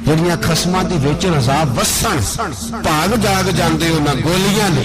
ਜਿਹੜੀਆਂ ਖਸਮਾਂ ਦੀ ਵੇਚਣ ਅਜ਼ਾਬ ਵਸਣ ਭਾਗ ਜਾਗ ਜਾਂਦੇ ਉਹਨਾਂ ਗੋਲੀਆਂ ਨੇ।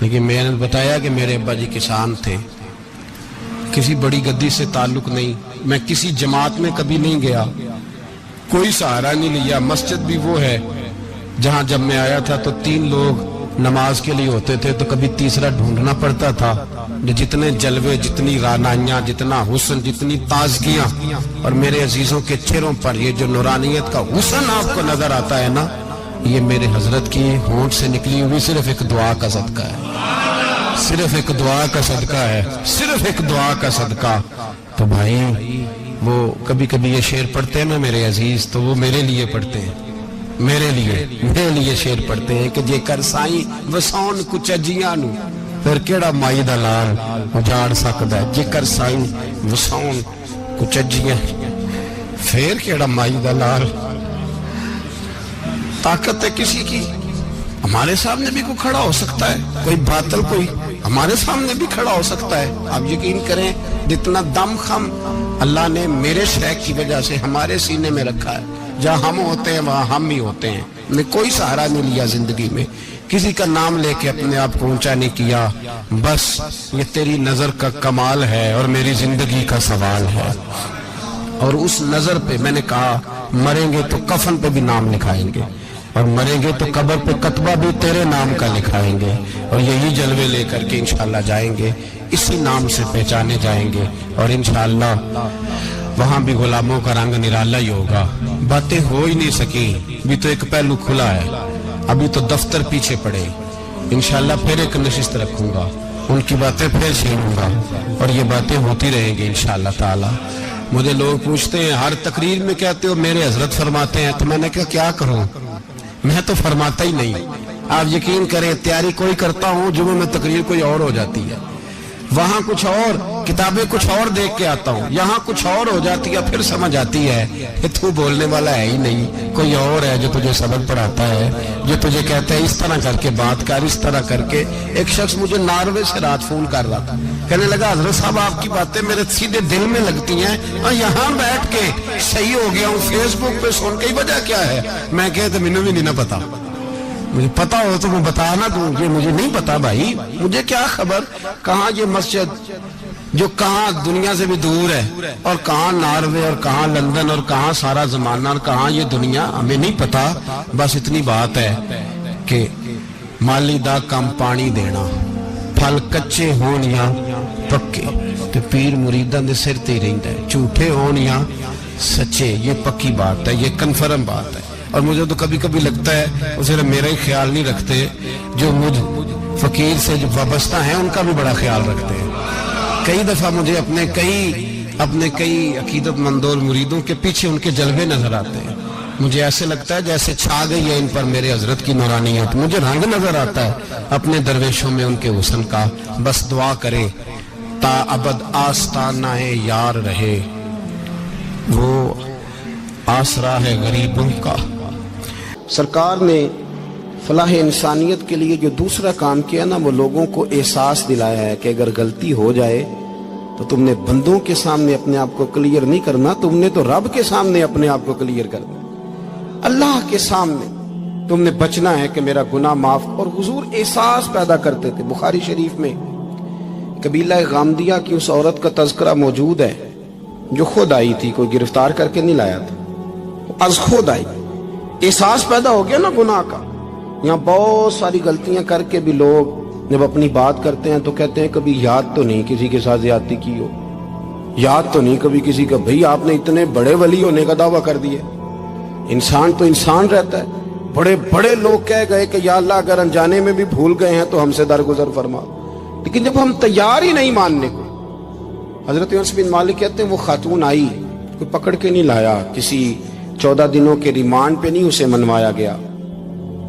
لیکن میں نے بتایا کہ میرے ابا جی کسان تھے، کسی بڑی گدی سے تعلق نہیں، میں کسی جماعت میں کبھی نہیں گیا، کوئی سہارا نہیں لیا۔ مسجد بھی وہ ہے جہاں جب میں آیا تھا تو 3 لوگ نماز کے لیے ہوتے تھے، تو کبھی تیسرا ڈھونڈنا پڑتا تھا۔ جتنے جلوے، جتنی رانائیاں، جتنا حسن، جتنی تازگیاں، اور میرے عزیزوں کے چہروں پر یہ جو نورانیت کا حسن آپ کو نظر آتا ہے نا، یہ میرے حضرت کی ہونٹ سے نکلی ہوئی صرف ایک دعا کا صدقہ ہے، صرف ایک دعا کا صدقہ ہے، صرف ایک دعا کا صدقہ۔ تو بھائی وہ کبھی کبھی یہ شعر پڑھتے ہیں نا میرے عزیز، تو وہ میرے لیے پڑھتے ہیں، میرے لیے شعر پڑھتے ہیں کہ جے کر سائیں وسون کچجیاں نو پھر کیڑا مائی دا لال اجاڑ سکدا ہے، جے کر سائیں وسون کچجیاں پھر کیڑا مائی دا لال۔ طاقت ہے کسی کی، ہمارے سامنے بھی کوئی کھڑا ہو سکتا ہے، کوئی باطل کوئی ہمارے سامنے بھی کھڑا ہو سکتا ہے۔ آپ یقین کریں جتنا دم خم اللہ نے میرے شیخ کی وجہ سے ہمارے سینے میں رکھا ہے، جہاں ہم ہوتے ہیں وہاں ہم ہی ہوتے ہیں۔ میں کوئی سہارا نہیں لیا زندگی میں، کسی کا نام لے کے اپنے آپ کو اونچا نہیں کیا، بس یہ تیری نظر کا کمال ہے اور میری زندگی کا سوال ہے۔ اور اس نظر پہ میں نے کہا مریں گے تو کفن پہ بھی نام لکھائیں گے، اور مریں گے تو قبر پہ کتبہ بھی تیرے نام کا لکھائیں گے، اور یہی جلوے لے کر کے انشاءاللہ جائیں گے، اسی نام سے پہچانے جائیں گے، اور انشاءاللہ وہاں بھی غلاموں کا رنگ نرالا ہی ہوگا۔ باتیں ہو ہی نہیں سکی، بھی تو ایک پہلو کھلا ہے، ابھی تو دفتر پیچھے پڑے، انشاءاللہ پھر ایک نشست رکھوں گا، ان کی باتیں پھر چھیڑوں گا، اور یہ باتیں ہوتی رہیں گی انشاءاللہ تعالی۔ مجھے لوگ پوچھتے ہیں ہر تقریر میں کہتے ہو میرے حضرت فرماتے ہیں، تو میں نے کہا کیا کروں، میں تو فرماتا ہی نہیں۔ آپ یقین کریں تیاری کوئی کرتا ہوں، جمعہ میں تقریر کوئی اور ہو جاتی ہے، وہاں کچھ اور، کتابیں کچھ اور دیکھ کے آتا ہوں، یہاں کچھ اور ہو جاتی ہے، پھر سمجھ آتی ہے کہ تو بولنے والا ہے ہی نہیں، کوئی اور ہے جو تجھے سبق پڑھاتا ہے، جو تجھے کہتا ہے اس طرح کر کے بات کر، اس طرح کر کے۔ ایک شخص مجھے ناروے سے رات فون کر رہا تھا، کہنے لگا حضرت صاحب آپ کی باتیں میرے سیدھے دل میں لگتی ہیں، اور یہاں بیٹھ کے صحیح ہو گیا ہوں، فیس بک پہ سن کے وجہ کیا ہے؟ میں کہتا مجھے بھی نہیں پتا، مجھے پتا ہو تو میں بتا نہ دوں، یہ مجھے نہیں پتا بھائی، مجھے کیا خبر کہاں یہ مسجد جو کہاں دنیا سے بھی دور ہے، اور کہاں ناروے، اور کہاں لندن، اور کہاں سارا زمانہ، اور کہاں یہ دنیا، ہمیں نہیں پتا۔ بس اتنی بات ہے کہ مالی دا کم پانی دینا، پھل کچے ہون یا پکے، تو پیر مریداں دے سر تے رہندا ہے، جھوٹے ہون یا سچے، یہ پکی بات ہے، یہ کنفرم بات ہے۔ اور مجھے تو کبھی کبھی لگتا ہے وہ صرف میرا ہی خیال نہیں رکھتے، جو مجھ فقیر سے جو وابستہ ہیں ان کا بھی بڑا خیال رکھتے ہیں۔ کئی دفعہ مجھے اپنے کئی عقیدت مندوں مریدوں کے پیچھے ان کے جلوے نظر آتے ہیں، مجھے ایسے لگتا ہے جیسے چھا گئی ہے ان پر میرے حضرت کی نورانیت، مجھے رنگ نظر آتا ہے اپنے درویشوں میں ان کے حسن کا۔ بس دعا کرے تا ابد آستانہ یار رہے، وہ آسرا ہے غریبوں کا۔ سرکار نے فلاح انسانیت کے لیے جو دوسرا کام کیا نا، وہ لوگوں کو احساس دلایا ہے کہ اگر غلطی ہو جائے تو تم نے بندوں کے سامنے اپنے آپ کو کلیئر نہیں کرنا، تم نے تو رب کے سامنے اپنے آپ کو کلیئر کرنا، اللہ کے سامنے تم نے بچنا ہے کہ میرا گناہ معاف۔ اور حضور احساس پیدا کرتے تھے۔ بخاری شریف میں قبیلہ غامدیہ کی اس عورت کا تذکرہ موجود ہے جو خود آئی تھی، کوئی گرفتار کر کے نہیں لایا تھا، از خود آئی، احساس پیدا ہو گیا نا گناہ کا۔ یہاں بہت ساری غلطیاں کر کے بھی لوگ جب اپنی بات کرتے ہیں تو کہتے ہیں کبھی یاد تو نہیں کسی کے ساتھ زیادتی کی ہو، یاد تو نہیں کبھی کسی کا، بھئی آپ نے اتنے بڑے ولی ہونے کا دعویٰ کر دیا۔ انسان تو انسان رہتا ہے، بڑے بڑے لوگ کہہ گئے کہ یا اللہ اگر انجانے میں بھی بھول گئے ہیں تو ہم سے درگزر فرما، لیکن جب ہم تیار ہی نہیں ماننے کو۔ حضرت انس بن مالک کہتے ہیں وہ خاتون آئی، کوئی پکڑ کے نہیں لایا، کسی 14 دنوں کے ریمانڈ پہ نہیں اسے منوایا گیا،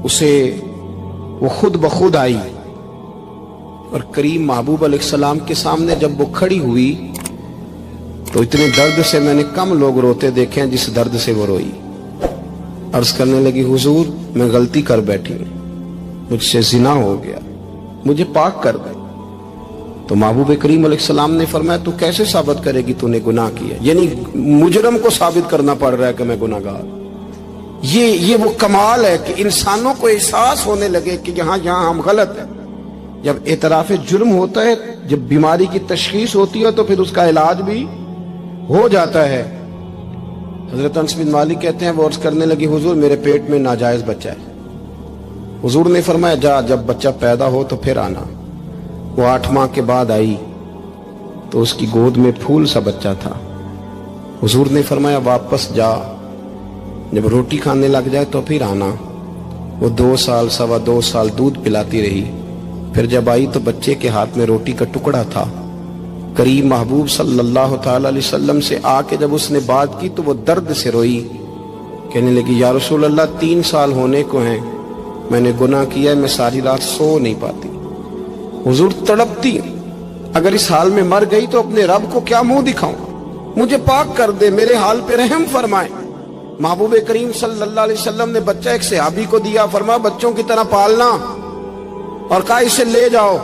اسے وہ خود بخود آئی، اور کریم محبوب علیہ السلام کے سامنے جب وہ کھڑی ہوئی تو اتنے درد سے میں نے کم لوگ روتے دیکھے ہیں جس درد سے وہ روئی۔ عرض کرنے لگی حضور میں غلطی کر بیٹھی ہوں، مجھ سے زنا ہو گیا، مجھے پاک کر دے۔ تو محبوب کریم علیہ السلام نے فرمایا تو کیسے ثابت کرے گی تو نے گناہ کیا؟ یعنی مجرم کو ثابت کرنا پڑ رہا ہے کہ میں گناہ گار۔ یہ وہ کمال ہے کہ انسانوں کو احساس ہونے لگے کہ یہاں ہم غلط ہیں، جب اعتراف جرم ہوتا ہے، جب بیماری کی تشخیص ہوتی ہے تو پھر اس کا علاج بھی ہو جاتا ہے۔ حضرت انس بن مالک کہتے ہیں وہ عرض کرنے لگی حضور میرے پیٹ میں ناجائز بچہ ہے۔ حضور نے فرمایا جا جب بچہ پیدا ہو تو پھر آنا۔ وہ 8 ماہ کے بعد آئی تو اس کی گود میں پھول سا بچہ تھا۔ حضور نے فرمایا واپس جا، جب روٹی کھانے لگ جائے تو پھر آنا۔ وہ 2 سال 2.25 سال دودھ پلاتی رہی، پھر جب آئی تو بچے کے ہاتھ میں روٹی کا ٹکڑا تھا۔ کریم محبوب صلی اللہ تعالی علیہ وسلم سے آ کے جب اس نے بات کی تو وہ درد سے روئی، کہنے لگی یا رسول اللہ 3 سال ہونے کو ہیں، میں نے گناہ کیا ہے، میں ساری رات سو نہیں پاتی۔ حضور تڑپتی، اگر اس حال میں مر گئی تو اپنے رب کو کیا منہ دکھاؤں، مجھے پاک کر دے، میرے حال پہ رحم فرمائے۔ محبوب کریم صلی اللہ علیہ وسلم نے بچہ ایک صحابی کو دیا، فرمایا بچوں کی طرح پالنا، اور کہا اسے لے جاؤ،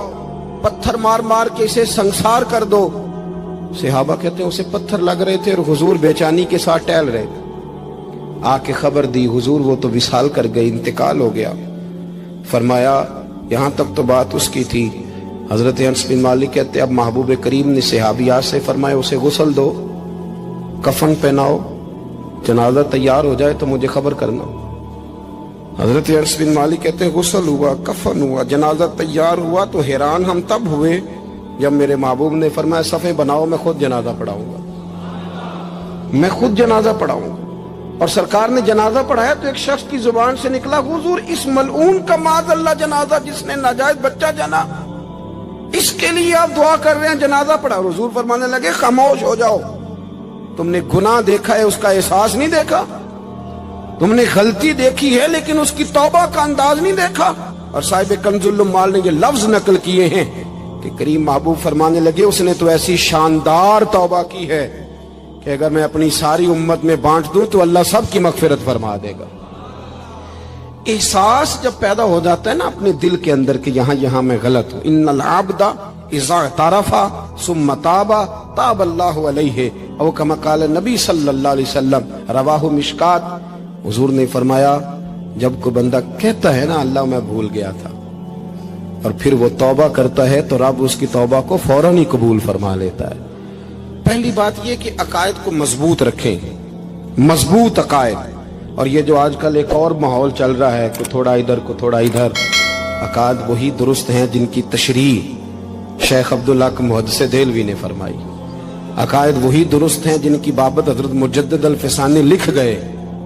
پتھر مار مار کے اسے سنسار کر دو۔ صحابہ کہتے ہیں اسے پتھر لگ رہے تھے اور حضور بے چینی کے ساتھ ٹہل رہے تھے۔ آ کے خبر دی حضور وہ تو وصال کر گئی، انتقال ہو گیا۔ فرمایا یہاں تک تو بات اس کی تھی۔ حضرت انس بن مالک کہتے اب محبوب کریم نے صحابیات سے فرمایا اسے غسل دو، کفن پہناؤ، جنازہ تیار ہو جائے تو مجھے خبر کرنا۔ حضرت انس بن مالک کہتے ہیں غسل ہوا، کفن ہوا، جنازہ تیار ہوا تو حیران ہم تب ہوئے جب میرے محبوب نے فرمایا صفیں بناؤ، میں خود جنازہ پڑھاؤں گا، میں خود جنازہ پڑھاؤں گا۔ اور سرکار نے جنازہ پڑھایا تو ایک شخص کی زبان سے نکلا حضور اس ملعون کا معاذ اللہ جنازہ جس نے ناجائز بچہ جنا، اس کے لیے آپ دعا کر رہے ہیں، جنازہ پڑھا۔ حضور فرمانے لگے خاموش ہو جاؤ، تم نے گناہ دیکھا ہے اس کا احساس نہیں دیکھا، تم نے غلطی دیکھی ہے لیکن اس کی توبہ کا انداز نہیں دیکھا۔ اور صاحب کنز العمال نے یہ لفظ نقل کیے ہیں کہ کریم محبوب فرمانے لگے اس نے تو ایسی شاندار توبہ کی ہے کہ اگر میں اپنی ساری امت میں بانٹ دوں تو اللہ سب کی مغفرت فرما دے گا۔ احساس جب پیدا ہو جاتا ہے نا اپنے دل کے اندر کہ یہاں میں غلط ہوں، ان العبد اذا اعترف ثم تاب تاب اللہ علیہ، او کما قال نبی صلی اللہ علیہ وسلم، رواہ مشکات۔ حضور نے فرمایا جب کوئی بندہ کہتا ہے نا اللہ میں بھول گیا تھا اور پھر وہ توبہ کرتا ہے تو رب اس کی توبہ کو فوراً ہی قبول فرما لیتا ہے۔ پہلی بات یہ کہ عقائد کو مضبوط رکھیں، مضبوط عقائد۔ اور یہ جو آج کل ایک اور ماحول چل رہا ہے کہ تھوڑا ادھر کو تھوڑا ادھر، عقائد وہی درست ہیں جن کی تشریح شیخ عبداللہ محدث دہلوی نے فرمائی، عقائد وہی درست ہیں جن کی بابت حضرت مجدد الفسانی لکھ گئے،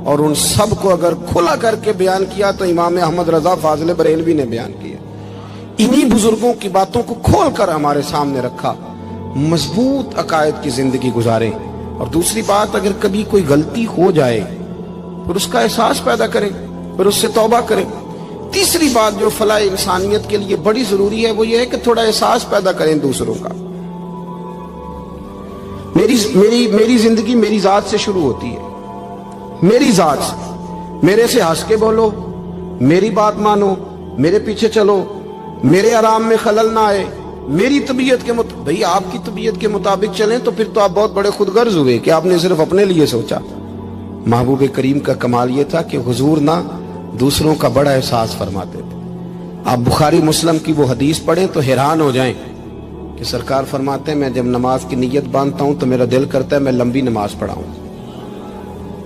اور ان سب کو اگر کھلا کر کے بیان کیا تو امام احمد رضا فاضل بریلوی نے بیان کیا۔ انہی بزرگوں کی باتوں کو کھول کر ہمارے سامنے رکھا۔ مضبوط عقائد کی زندگی گزاریں۔ اور دوسری بات اگر کبھی کوئی غلطی ہو جائے پھر اس کا احساس پیدا کریں، پھر اس سے توبہ کریں۔ تیسری بات جو فلاح انسانیت کے لیے بڑی ضروری ہے وہ یہ ہے کہ تھوڑا احساس پیدا کریں دوسروں کا۔ میری زندگی میری ذات سے شروع ہوتی ہے، میری ذات سے، میرے سے ہنس کے بولو، میری بات مانو، میرے پیچھے چلو، میرے آرام میں خلل نہ آئے، میری طبیعت کے مطابق۔ بھئی آپ کی طبیعت کے مطابق چلیں تو پھر تو آپ بہت بڑے خود غرض ہوئے کہ آپ نے صرف اپنے لیے سوچا۔ محبوب کریم کا کمال یہ تھا کہ حضور نہ دوسروں کا بڑا احساس فرماتے تھے۔ آپ بخاری مسلم کی وہ حدیث پڑھیں تو حیران ہو جائیں کہ سرکار فرماتے ہیں میں جب نماز کی نیت باندھتا ہوں تو میرا دل کرتا ہے میں لمبی نماز پڑھاؤں،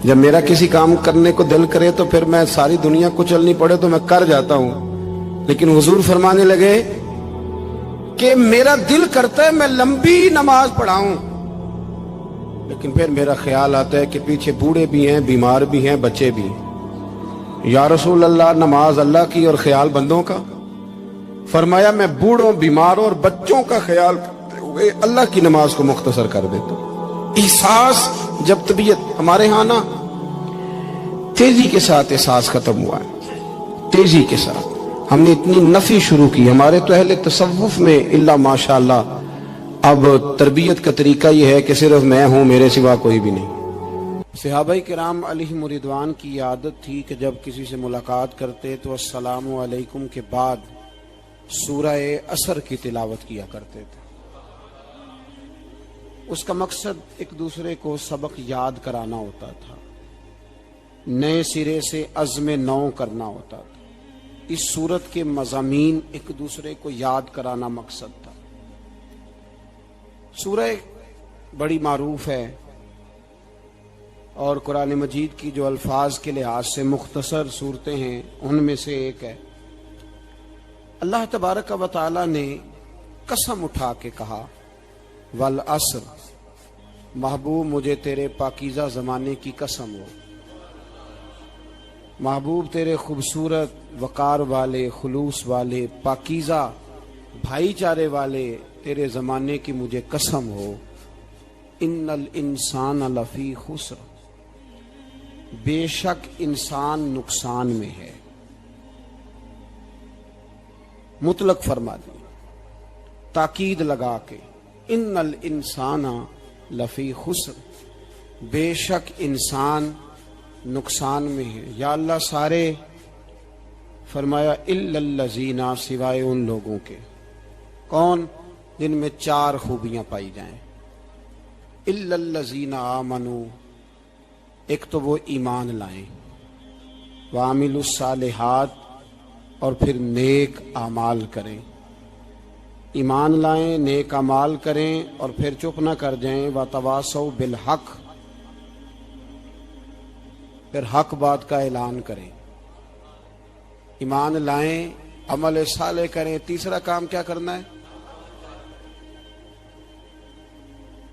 جب میرا کسی کام کرنے کو دل کرے تو پھر میں ساری دنیا کو چلنی پڑے تو میں کر جاتا ہوں، لیکن حضور فرمانے لگے کہ میرا دل کرتا ہے میں لمبی نماز پڑھاؤں، لیکن پھر میرا خیال آتا ہے کہ پیچھے بوڑھے بھی ہیں، بیمار بھی ہیں، بچے بھی ہیں۔ یا رسول اللہ نماز اللہ کی اور خیال بندوں کا؟ فرمایا میں بوڑھوں، بیماروں اور بچوں کا خیال کرتے ہوئے اللہ کی نماز کو مختصر کر دیتا ہوں۔ احساس جب طبیعت ہمارے ہاں نا تیزی کے ساتھ احساس ختم ہوا ہے، تیزی کے ساتھ ہم نے اتنی نفی شروع کی ہمارے تو اہل تصوف میں الا ماشاءاللہ اب تربیت کا طریقہ یہ ہے کہ صرف میں ہوں، میرے سوا کوئی بھی نہیں۔ صحابہ کرام علیہم رضوان کی عادت تھی کہ جب کسی سے ملاقات کرتے تو السلام علیکم کے بعد سورہ عصر کی تلاوت کیا کرتے تھے۔ اس کا مقصد ایک دوسرے کو سبق یاد کرانا ہوتا تھا، نئے سرے سے عزم نو کرنا ہوتا تھا۔ اس صورت کے مضامین ایک دوسرے کو یاد کرانا مقصد تھا۔ سورہ بڑی معروف ہے اور قرآن مجید کی جو الفاظ کے لحاظ سے مختصر صورتیں ہیں ان میں سے ایک ہے۔ اللہ تبارک و تعالی نے قسم اٹھا کے کہا والعصر، محبوب مجھے تیرے پاکیزہ زمانے کی قسم ہو، محبوب تیرے خوبصورت وقار والے، خلوص والے، پاکیزہ بھائی چارے والے تیرے زمانے کی مجھے قسم ہو، ان الانسان لفی خسر، بے شک انسان نقصان میں ہے۔ مطلق فرما دی، تاکید لگا کے، ان الانسان لفی خسر، بے شک انسان نقصان میں ہے۔ یا اللہ سارے، فرمایا الا الذین، سوائے ان لوگوں کے، کون؟ جن میں 4 خوبیاں پائی جائیں۔ الا الذین آمنوا، ایک تو وہ ایمان لائیں، وعملوا الصالحات، اور پھر نیک اعمال کریں۔ ایمان لائیں، نیک اعمال کریں، اور پھر چپ نہ کر جائیں، وتواصوا بالحق، پھر حق بات کا اعلان کریں۔ ایمان لائیں، عمل صالح کریں، تیسرا کام کیا کرنا ہے؟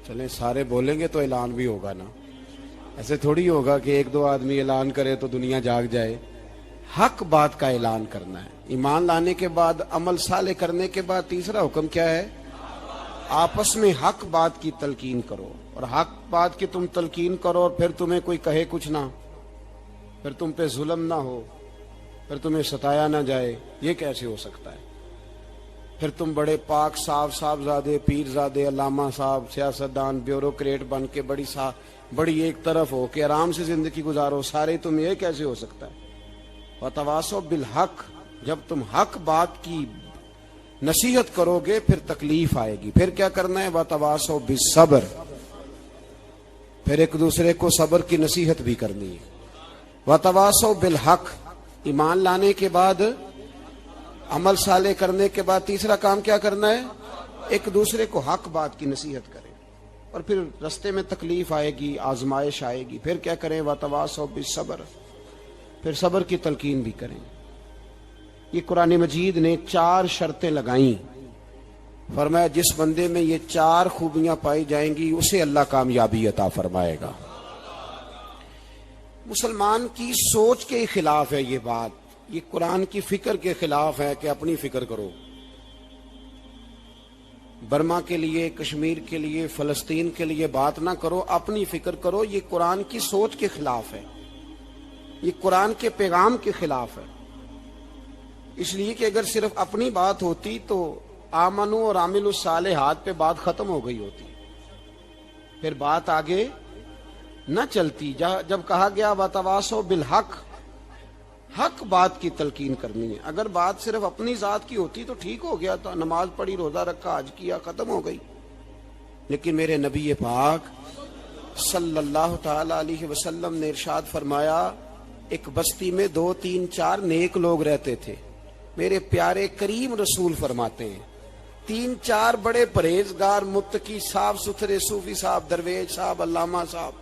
چلیں سارے بولیں گے تو اعلان بھی ہوگا نا، ایسے تھوڑی ہوگا کہ 1-2 آدمی اعلان کرے تو دنیا جاگ جائے۔ حق بات کا اعلان کرنا ہے۔ ایمان لانے کے بعد، عمل صالح کرنے کے بعد تیسرا حکم کیا ہے؟ آپس میں حق بات کی تلقین کرو، اور حق بات کی تم تلقین کرو اور پھر تمہیں کوئی کہے کچھ نہ، پھر تم پہ ظلم نہ ہو، پھر تمہیں ستایا نہ جائے، یہ کیسے ہو سکتا ہے؟ پھر تم بڑے پاک صاحبزادے، پیرزادے، علامہ صاحب، سیاستدان، بیوروکریٹ بن کے بڑی ایک طرف ہو کہ آرام سے زندگی گزارو سارے، تم یہ کیسے ہو سکتا ہے؟ وتواصوا بالحق، جب تم حق بات کی نصیحت کرو گے پھر تکلیف آئے گی، پھر کیا کرنا ہے؟ وتواصوا بالصبر، پھر ایک دوسرے کو صبر کی نصیحت بھی کرنی ہے۔ وتواصوا بالحق، ایمان لانے کے بعد، عمل صالح کرنے کے بعد تیسرا کام کیا کرنا ہے؟ ایک دوسرے کو حق بات کی نصیحت کریں، اور پھر رستے میں تکلیف آئے گی، آزمائش آئے گی، پھر کیا کریں؟ وتواصوا بالصبر، پھر صبر کی تلقین بھی کریں۔ یہ قرآن مجید نے 4 شرطیں لگائیں، فرمایا جس بندے میں یہ 4 خوبیاں پائی جائیں گی اسے اللہ کامیابی عطا فرمائے گا۔ مسلمان کی سوچ کے خلاف ہے یہ بات، یہ قرآن کی فکر کے خلاف ہے کہ اپنی فکر کرو، برما کے لیے، کشمیر کے لیے، فلسطین کے لیے بات نہ کرو، اپنی فکر کرو۔ یہ قرآن کی سوچ کے خلاف ہے، یہ قرآن کے پیغام کے خلاف ہے، اس لیے کہ اگر صرف اپنی بات ہوتی تو آمنو اور عاملوا الصالحات پہ بات ختم ہو گئی ہوتی، پھر بات آگے نہ چلتی۔ جب کہا گیا وتواصوا بالحق، حق بات کی تلقین کرنی ہے۔ اگر بات صرف اپنی ذات کی ہوتی تو ٹھیک ہو گیا تھا، نماز پڑھی، روزہ رکھا، حج کیا، ختم ہو گئی، لیکن میرے نبی پاک صلی اللہ تعالی علیہ وسلم نے ارشاد فرمایا، ایک بستی میں 2 3 4 نیک لوگ رہتے تھے۔ میرے پیارے کریم رسول فرماتے ہیں 3 4 بڑے پرہیزگار، متقی، صاف ستھرے صوفی صاحب، درویش صاحب، علامہ صاحب،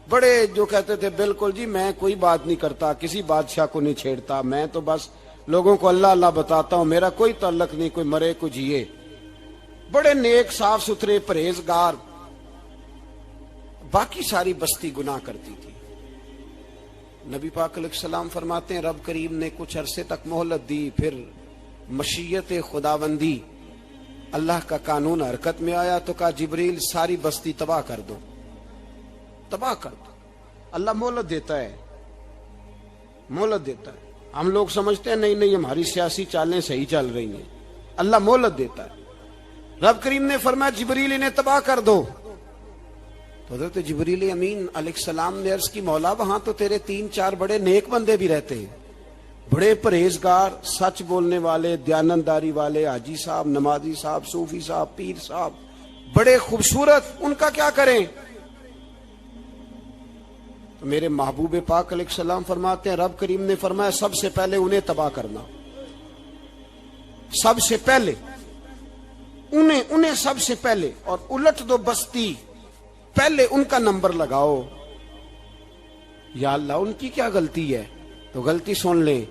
بڑے جو کہتے تھے بالکل جی میں کوئی بات نہیں کرتا، کسی بادشاہ کو نہیں چھیڑتا، میں تو بس لوگوں کو اللہ اللہ بتاتا ہوں، میرا کوئی تعلق نہیں، کوئی مرے کوئی جیے، بڑے نیک صاف ستھرے پرہیزگار۔ باقی ساری بستی گناہ کرتی تھی۔ نبی پاک علیہ السلام فرماتے ہیں رب کریم نے کچھ عرصے تک مہلت دی، پھر مشیت خداوندی، اللہ کا قانون حرکت میں آیا تو کہا جبریل ساری بستی تباہ کر دو، تباہ کر دو۔ اللہ مہلت دیتا ہے، مہلت دیتا ہے۔ ہم لوگ سمجھتے ہیں نہیں ہماری سیاسی چالیں صحیح چل رہی ہیں، اللہ مہلت دیتا ہے۔ رب کریم نے فرمایا جبریل انہیں تباہ کر دو، تو حضرت جبریل امین علیہ السلام نے عرض کی مولا وہاں تو تیرے 3 4 بڑے نیک بندے بھی رہتے ہیں، بڑے پرہیزگار، سچ بولنے والے، دیانتداری والے، حاجی صاحب، نمازی صاحب، صوفی صاحب، پیر صاحب، بڑے خوبصورت، ان کا کیا کریں؟ تو میرے محبوب پاک علیہ السلام فرماتے ہیں رب کریم نے فرمایا سب سے پہلے انہیں تباہ کرنا۔ سب سے پہلے انہیں سب سے پہلے، اور الٹ دو بستی، پہلے ان کا نمبر لگاؤ۔ یا اللہ ان کی کیا غلطی ہے؟ تو غلطی سن لیں،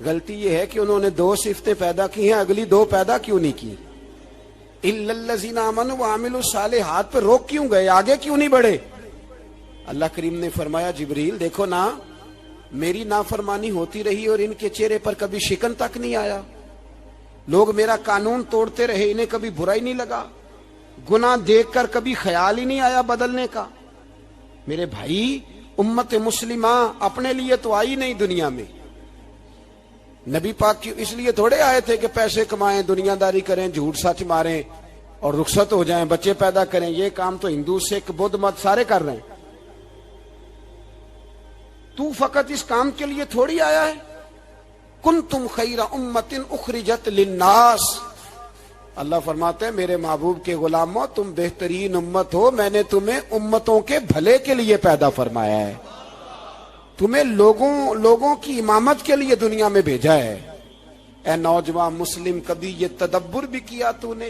غلطی یہ ہے کہ انہوں نے 2 صفتیں پیدا کی ہیں، اگلی 2 پیدا کیوں نہیں کی؟ الا الذین آمنوا وعملوا الصالحات پہ روک کیوں گئے؟ آگے کیوں نہیں بڑھے؟ اللہ کریم نے فرمایا جبریل دیکھو نا، میری نافرمانی ہوتی رہی اور ان کے چہرے پر کبھی شکن تک نہیں آیا، لوگ میرا قانون توڑتے رہے، انہیں کبھی برا ہی نہیں لگا، گناہ دیکھ کر کبھی خیال ہی نہیں آیا بدلنے کا۔ میرے بھائی امت مسلمہ اپنے لیے تو آئی نہیں دنیا میں، نبی پاک کی اس لیے تھوڑے آئے تھے کہ پیسے کمائیں، دنیا داری کریں، جھوٹ سچ ماریں اور رخصت ہو جائیں، بچے پیدا کریں۔ یہ کام تو ہندو سکھ بدھ مت سارے کر رہے ہیں، تو فقط اس کام کے لیے تھوڑی آیا ہے۔ کنتم خیر امت اخرجت للناس، اللہ فرماتے ہیں میرے محبوب کے غلاموں تم بہترین امت ہو، میں نے تمہیں امتوں کے بھلے کے لیے پیدا فرمایا ہے، تمہیں لوگوں کی امامت کے لیے دنیا میں بھیجا ہے۔ اے نوجوان مسلم، کبھی یہ تدبر بھی کیا تو نے؟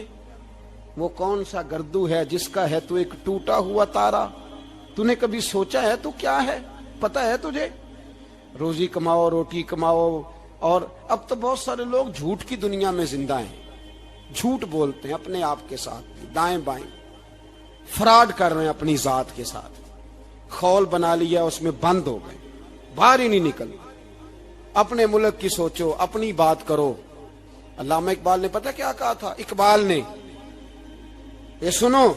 وہ کون سا گردو ہے جس کا ہے تو ایک ٹوٹا ہوا تارا؟ تو نے کبھی سوچا ہے تو کیا ہے؟ پتا ہے تجھے؟ روزی کماؤ، روٹی کماؤ، اور اب تو بہت سارے لوگ جھوٹ کی دنیا میں زندہ ہیں، جھوٹ بولتے ہیں اپنے آپ کے ساتھ، دائیں بائیں فراڈ کر رہے ہیں اپنی ذات کے ساتھ، خول بنا لیا اس میں بند ہو گئے، باہر ہی نہیں نکل۔ اپنے ملک کی سوچو، اپنی بات کرو۔ علامہ اقبال نے پتہ کیا کہا تھا؟ اقبال نے، یہ سنو،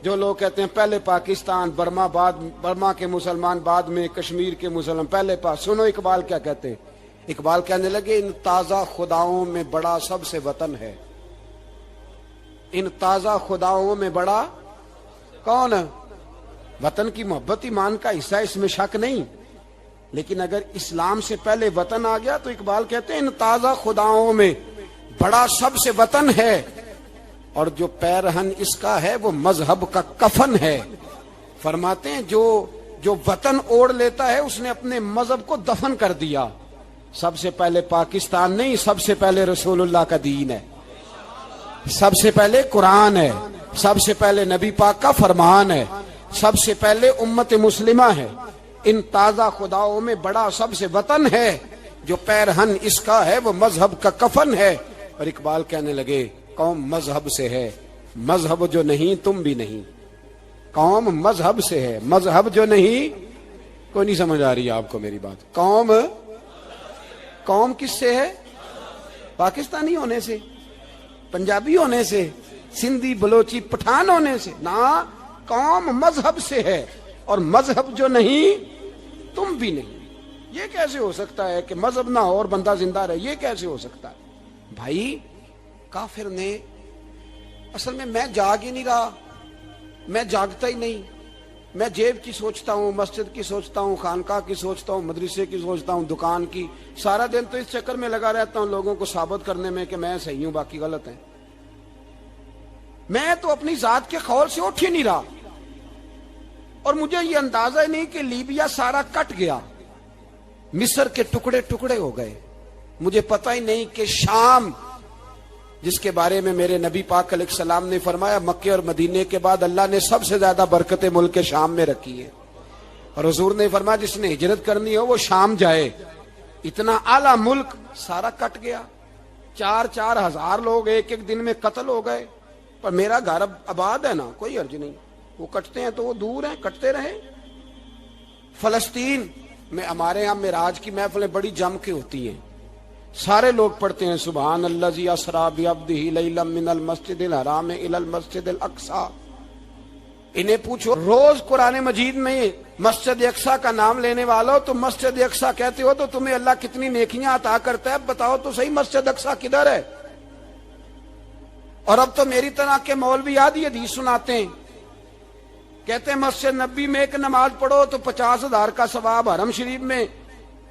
جو لوگ کہتے ہیں پہلے پاکستان، برما کے مسلمان بعد میں کشمیر کے مسلمان پہلے سنو اقبال کیا کہتے ہیں۔ اقبال کہنے لگے ان تازہ خداؤں میں بڑا سب سے وطن ہے، ان تازہ خداؤں میں بڑا کون ہے؟ وطن کی محبت ایمان کا حصہ، اس میں شک نہیں، لیکن اگر اسلام سے پہلے وطن آ گیا تو اقبال کہتے ہیں ان تازہ خداؤں میں بڑا سب سے وطن ہے، اور جو پیرہن اس کا ہے وہ مذہب کا کفن ہے۔ فرماتے ہیں جو وطن اوڑھ لیتا ہے اس نے اپنے مذہب کو دفن کر دیا۔ سب سے پہلے پاکستان نہیں، سب سے پہلے رسول اللہ کا دین ہے، سب سے پہلے قرآن ہے، سب سے پہلے نبی پاک کا فرمان ہے، سب سے پہلے امت مسلمہ ہے۔ ان تازہ خداؤں میں بڑا سب سے وطن ہے، جو پیرہن اس کا ہے وہ مذہب کا کفن ہے۔ اور اقبال کہنے لگے قوم مذہب سے ہے، مذہب جو نہیں تم بھی نہیں۔ قوم مذہب سے ہے، مذہب جو نہیں، کوئی نہیں سمجھ آ رہی آپ کو میری بات؟ قوم کس سے ہے؟ پاکستانی ہونے سے، پنجابی ہونے سے، سندھی بلوچی پٹھان ہونے سے؟ نہ، قوم مذہب سے ہے، اور مذہب جو نہیں تم بھی نہیں۔ یہ کیسے ہو سکتا ہے کہ مذہب نہ ہو اور بندہ زندہ رہے؟ یہ کیسے ہو سکتا ہے؟ بھائی کافر نے اصل میں جاگ ہی نہیں رہا، میں جاگتا ہی نہیں، میں جیب کی سوچتا ہوں، مسجد کی سوچتا ہوں، خانقاہ کی سوچتا ہوں، مدرسے کی سوچتا ہوں، دکان کی، سارا دن تو اس چکر میں لگا رہتا ہوں لوگوں کو ثابت کرنے میں کہ میں صحیح ہوں باقی غلط ہیں۔ میں تو اپنی ذات کے خول سے اٹھ ہی نہیں رہا، اور مجھے یہ اندازہ ہی نہیں کہ لیبیا سارا کٹ گیا، مصر کے ٹکڑے ٹکڑے ہو گئے، مجھے پتہ ہی نہیں کہ شام، جس کے بارے میں میرے نبی پاک علیہ السلام نے فرمایا مکے اور مدینے کے بعد اللہ نے سب سے زیادہ برکتیں ملک کے شام میں رکھی ہیں، اور حضور نے فرمایا جس نے ہجرت کرنی ہو وہ شام جائے۔ اتنا اعلیٰ ملک سارا کٹ گیا، 4 ہزار لوگ ایک دن میں قتل ہو گئے، پر میرا گھر آباد ہے نا، کوئی حرج نہیں، وہ کٹتے ہیں تو وہ دور ہیں، کٹتے رہیں۔ فلسطین میں ہمارے یہاں معراج کی محفلیں بڑی جم کے ہوتی ہیں، سارے لوگ پڑھتے ہیں سبحان الذی اسریٰ بعبدہ لیلا من المسجد الحرام الی المسجد الاقصی۔ انہیں پوچھو روز قرآن مجید میں مسجد اقصی کا نام لینے والوں، تو مسجد اقصی کہتے ہو تو تمہیں اللہ کتنی نیکیاں عطا کرتا ہے، بتاؤ تو صحیح مسجد اقصی کدھر ہے؟ اور اب تو میری طرح کے مولوی آدھی حدیث سناتے ہیں، کہتے ہیں مسجد نبی میں ایک نماز پڑھو تو 50,000 کا ثواب، حرم شریف میں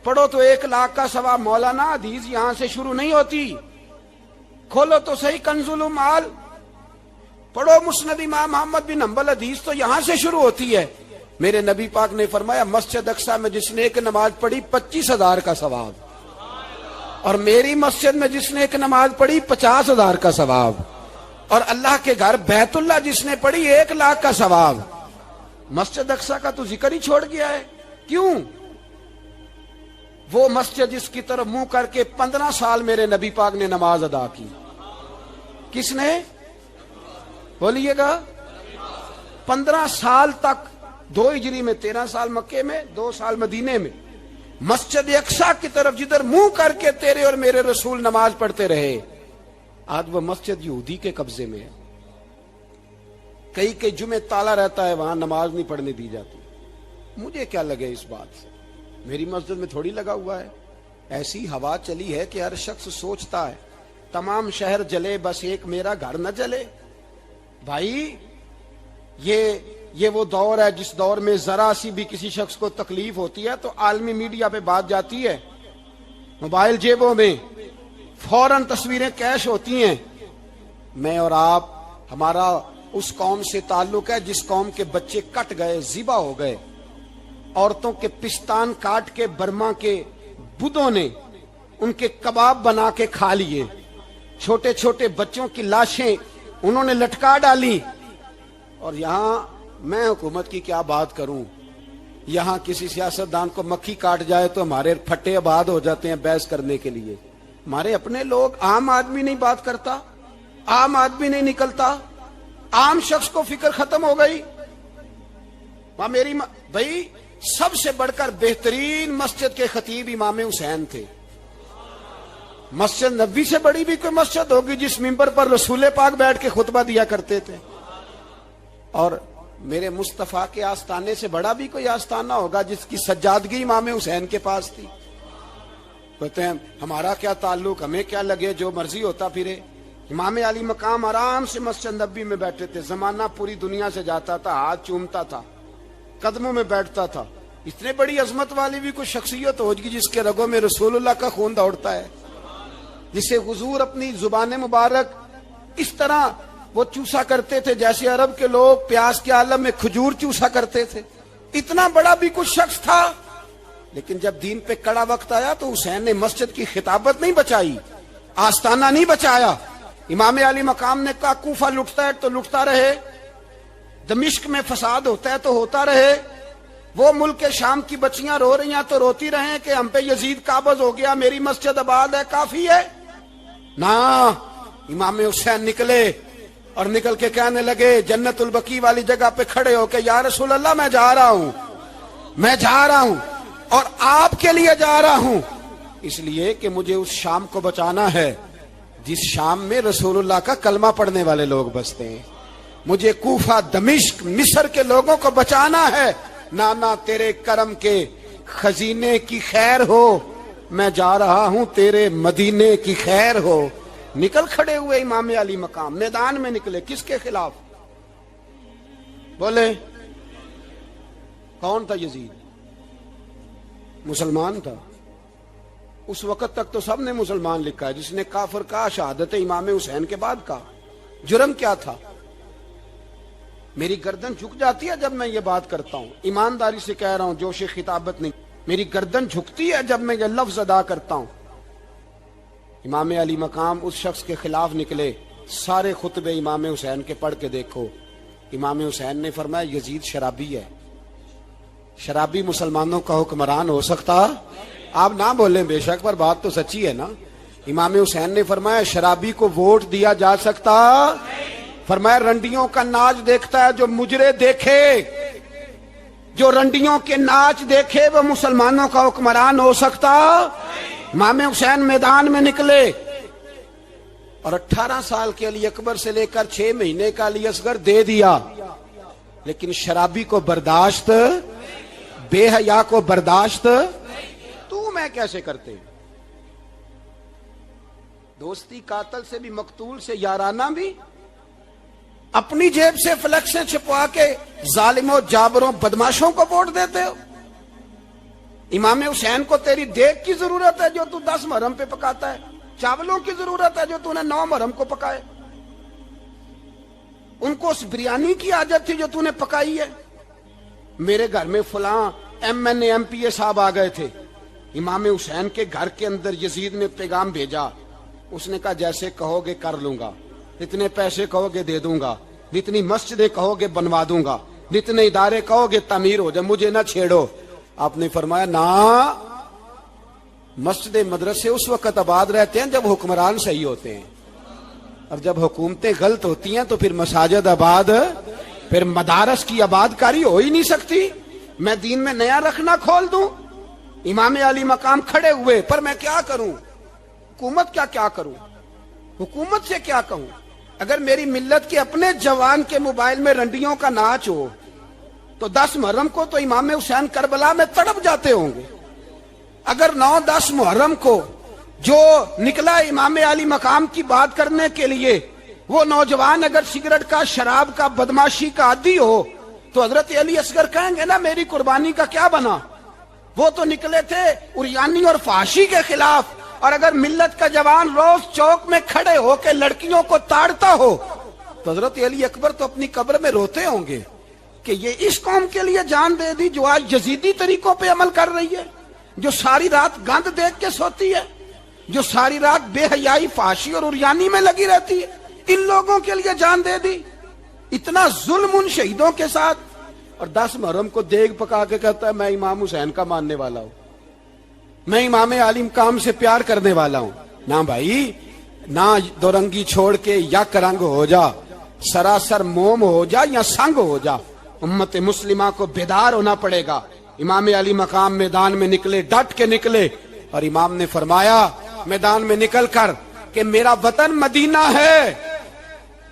پڑھو تو 1,00,000 کا ثواب۔ مولانا حدیث یہاں سے شروع نہیں ہوتی، کھولو تو صحیح کنز المعال، پڑھو مسند امام محمد بن حنبل، حدیث تو یہاں سے شروع ہوتی ہے۔ میرے نبی پاک نے فرمایا مسجد اقصی میں جس نے ایک نماز پڑھی 25,000 کا ثواب۔ اور میری مسجد میں جس نے ایک نماز پڑھی 50,000 کا ثواب، اور اللہ کے گھر بیت اللہ جس نے پڑھی 1,00,000 کا ثواب۔ مسجد اقصی کا تو ذکر ہی چھوڑ گیا ہے، کیوں؟ وہ مسجد جس کی طرف منہ کر کے 15 سال میرے نبی پاک نے نماز ادا کی، کس نے؟ بولیے گا 15 سال تک، 2 ہجری میں 13 سال مکے میں، 2 سال مدینے میں، مسجد اقصی کی طرف جدھر منہ کر کے تیرے اور میرے رسول نماز پڑھتے رہے۔ آج وہ مسجد یہودی کے قبضے میں ہے، کئی جمعے تالا رہتا ہے، وہاں نماز نہیں پڑھنے دی جاتی۔ مجھے کیا لگے اس بات سے، میری مسجد میں تھوڑی لگا ہوا ہے۔ ایسی ہوا چلی ہے کہ ہر شخص سوچتا ہے تمام شہر جلے بس ایک میرا گھر نہ جلے۔ بھائی یہ وہ دور ہے جس دور میں ذرا سی بھی کسی شخص کو تکلیف ہوتی ہے تو عالمی میڈیا پہ بات جاتی ہے، موبائل جیبوں میں فوراً تصویریں کیش ہوتی ہیں۔ میں اور آپ، ہمارا اس قوم سے تعلق ہے جس قوم کے بچے کٹ گئے، ذبح ہو گئے، عورتوں کے پستان کاٹ کے برما کے بدھوں نے ان کے کباب بنا کے کھا لیے، چھوٹے چھوٹے بچوں کی لاشیں انہوں نے لٹکا ڈالی۔ اور یہاں میں حکومت کی کیا بات کروں، یہاں کسی سیاستدان کو مکھی کاٹ جائے تو ہمارے پھٹے آباد ہو جاتے ہیں بحث کرنے کے لیے۔ ہمارے اپنے لوگ، عام آدمی نہیں بات کرتا، عام آدمی نہیں نکلتا، عام شخص کو فکر ختم ہو گئی۔ بھائی سب سے بڑھ کر بہترین مسجد کے خطیب امام حسین تھے۔ مسجد نبی سے بڑی بھی کوئی مسجد ہوگی جس ممبر پر رسول پاک بیٹھ کے خطبہ دیا کرتے تھے؟ اور میرے مصطفیٰ کے آستانے سے بڑا بھی کوئی آستانہ ہوگا جس کی سجادگی امام حسین کے پاس تھی؟ کہتے ہیں ہمارا کیا تعلق، ہمیں کیا لگے، جو مرضی ہوتا پھرے۔ امام علی مقام آرام سے مسجد نبی میں بیٹھے تھے، زمانہ پوری دنیا سے جاتا تھا، ہاتھ چومتا تھا، قدموں میں بیٹھتا تھا۔ اتنے بڑی عظمت والی بھی کوئی شخصیت ہوگی جس کے رگوں میں رسول اللہ کا خون دوڑتا ہے، جسے حضور اپنی زبان مبارک اس طرح وہ چوسا کرتے تھے جیسے عرب کے لوگ پیاس کے عالم میں کھجور چوسا کرتے تھے۔ اتنا بڑا بھی کچھ شخص تھا، لیکن جب دین پہ کڑا وقت آیا تو حسین نے مسجد کی خطابت نہیں بچائی، آستانہ نہیں بچایا۔ امام علی مقام نے کہا کوفہ لٹتا ہے تو لٹتا رہے، دمشق میں فساد ہوتا ہے تو ہوتا رہے، وہ ملک شام کی بچیاں رو رہی ہیں تو روتی رہیں کہ ہم پہ یزید قابض ہو گیا، میری مسجد آباد ہے، کافی ہے نا۔ امام حسین نکلے اور نکل کے کہنے لگے جنت البقیع والی جگہ پہ کھڑے ہو کہ یا رسول اللہ میں جا رہا ہوں اور آپ کے لیے جا رہا ہوں، اس لیے کہ مجھے اس شام کو بچانا ہے جس شام میں رسول اللہ کا کلمہ پڑھنے والے لوگ بستے ہیں۔ مجھے کوفہ، دمشق، مصر کے لوگوں کو بچانا ہے۔ نانا تیرے کرم کے خزینے کی خیر ہو، میں جا رہا ہوں تیرے مدینے کی خیر ہو۔ نکل کھڑے ہوئے امام علی مقام، میدان میں نکلے، کس کے خلاف؟ بولے کون تھا؟ یزید مسلمان تھا، اس وقت تک تو سب نے مسلمان لکھا ہے، جس نے کافر کہا شہادت امام حسین کے بعد کہا۔ جرم کیا تھا؟ میری گردن جھک جاتی ہے جب میں یہ بات کرتا ہوں، ایمانداری سے کہہ رہا ہوں، جوش خطابت نہیں، میری گردن جھکتی ہے جب میں یہ لفظ ادا کرتا ہوں۔ امام علی مقام اس شخص کے خلاف نکلے، سارے خطبے امام حسین کے پڑھ کے دیکھو۔ امام حسین نے فرمایا یزید شرابی ہے، شرابی مسلمانوں کا حکمران ہو سکتا؟ آپ نہ بولیں بے شک، پر بات تو سچی ہے نا۔ امام حسین نے فرمایا شرابی کو ووٹ دیا جا سکتا؟ فرمایا رنڈیوں کا ناچ دیکھتا ہے جو مجرے دیکھے، جو رنڈیوں کے ناچ دیکھے وہ مسلمانوں کا حکمران ہو سکتا؟ امام حسین میدان میں نکلے اور 18 سال کے علی اکبر سے لے کر 6 مہینے کا علی اصغر دے دیا، لیکن شرابی کو برداشت، بے حیا کو برداشت تو میں کیسے کرتے؟ دوستی قاتل سے بھی، مقتول سے یارانہ بھی، اپنی جیب سے فلیکسیں چھپوا کے ظالموں، جابروں، بدماشوں کو ووٹ دیتے ہو۔ امام حسین کو تیری دیگ کی ضرورت ہے جو تو 10 محرم پہ پکاتا ہے، چاولوں کی ضرورت ہے جو تو نے 9 محرم کو پکائے، ان کو اس بریانی کی عادت تھی جو تو نے پکائی ہے۔ میرے گھر میں فلاں M N A M P A صاحب آ گئے تھے، امام حسین کے گھر کے اندر یزید نے پیغام بھیجا. اس نے کہا جیسے کہو گے کر لوں گا, اتنے پیسے کہو گے دے دوں گا, جتنی مسجدیں کہو گے بنوا دوں گا, جتنے ادارے کہو گے تعمیر ہو جائے, مجھے نہ چھیڑو. آپ نے فرمایا نہ, مسجد مدرسے اس وقت آباد رہتے ہیں جب حکمران صحیح ہوتے ہیں, اور جب حکومتیں غلط ہوتی ہیں تو پھر مساجد آباد, پھر مدارس کی آباد کاری ہو ہی نہیں سکتی. میں دین میں نیا رکھنا کھول دوں, امام علی مقام کھڑے ہوئے, پر میں کیا کروں, حکومت کیا کروں, حکومت سے کیا کہوں. اگر میری ملت کے اپنے جوان کے موبائل میں رنڈیوں کا ناچ ہو تو 10 محرم کو تو امام حسین کربلا میں تڑپ جاتے ہوں گے. اگر 9-10 محرم کو جو نکلا امام علی مقام کی بات کرنے کے لیے, وہ نوجوان اگر سگریٹ کا, شراب کا, بدماشی کا عادی ہو تو حضرت علی اصغر کہیں گے نا میری قربانی کا کیا بنا. وہ تو نکلے تھے عریانی اور فحاشی کے خلاف, اور اگر ملت کا جوان روز چوک میں کھڑے ہو کے لڑکیوں کو تاڑتا ہو تو حضرت علی اکبر تو اپنی قبر میں روتے ہوں گے کہ یہ اس قوم کے لیے جان دے دی جو آج یزیدی طریقوں پہ عمل کر رہی ہے, جو ساری رات گند دیکھ کے سوتی ہے, جو ساری رات بے حیائی, فحاشی اور عریانی میں لگی رہتی ہے. ان لوگوں کے لیے جان دے دی. اتنا ظلم ان شہیدوں کے ساتھ, اور 10 محرم کو دیگ پکا کے کہتا ہے میں امام حسین کا ماننے والا ہوں, میں امام علی مقام سے پیار کرنے والا ہوں. نہ بھائی, نہ دو رنگی چھوڑ کے یک رنگ ہو جا, سراسر موم ہو جا یا سنگ ہو جا. امت مسلمہ کو بیدار ہونا پڑے گا. امام علی مقام میدان میں نکلے, ڈٹ کے نکلے, اور امام نے فرمایا میدان میں نکل کر کہ میرا وطن مدینہ ہے,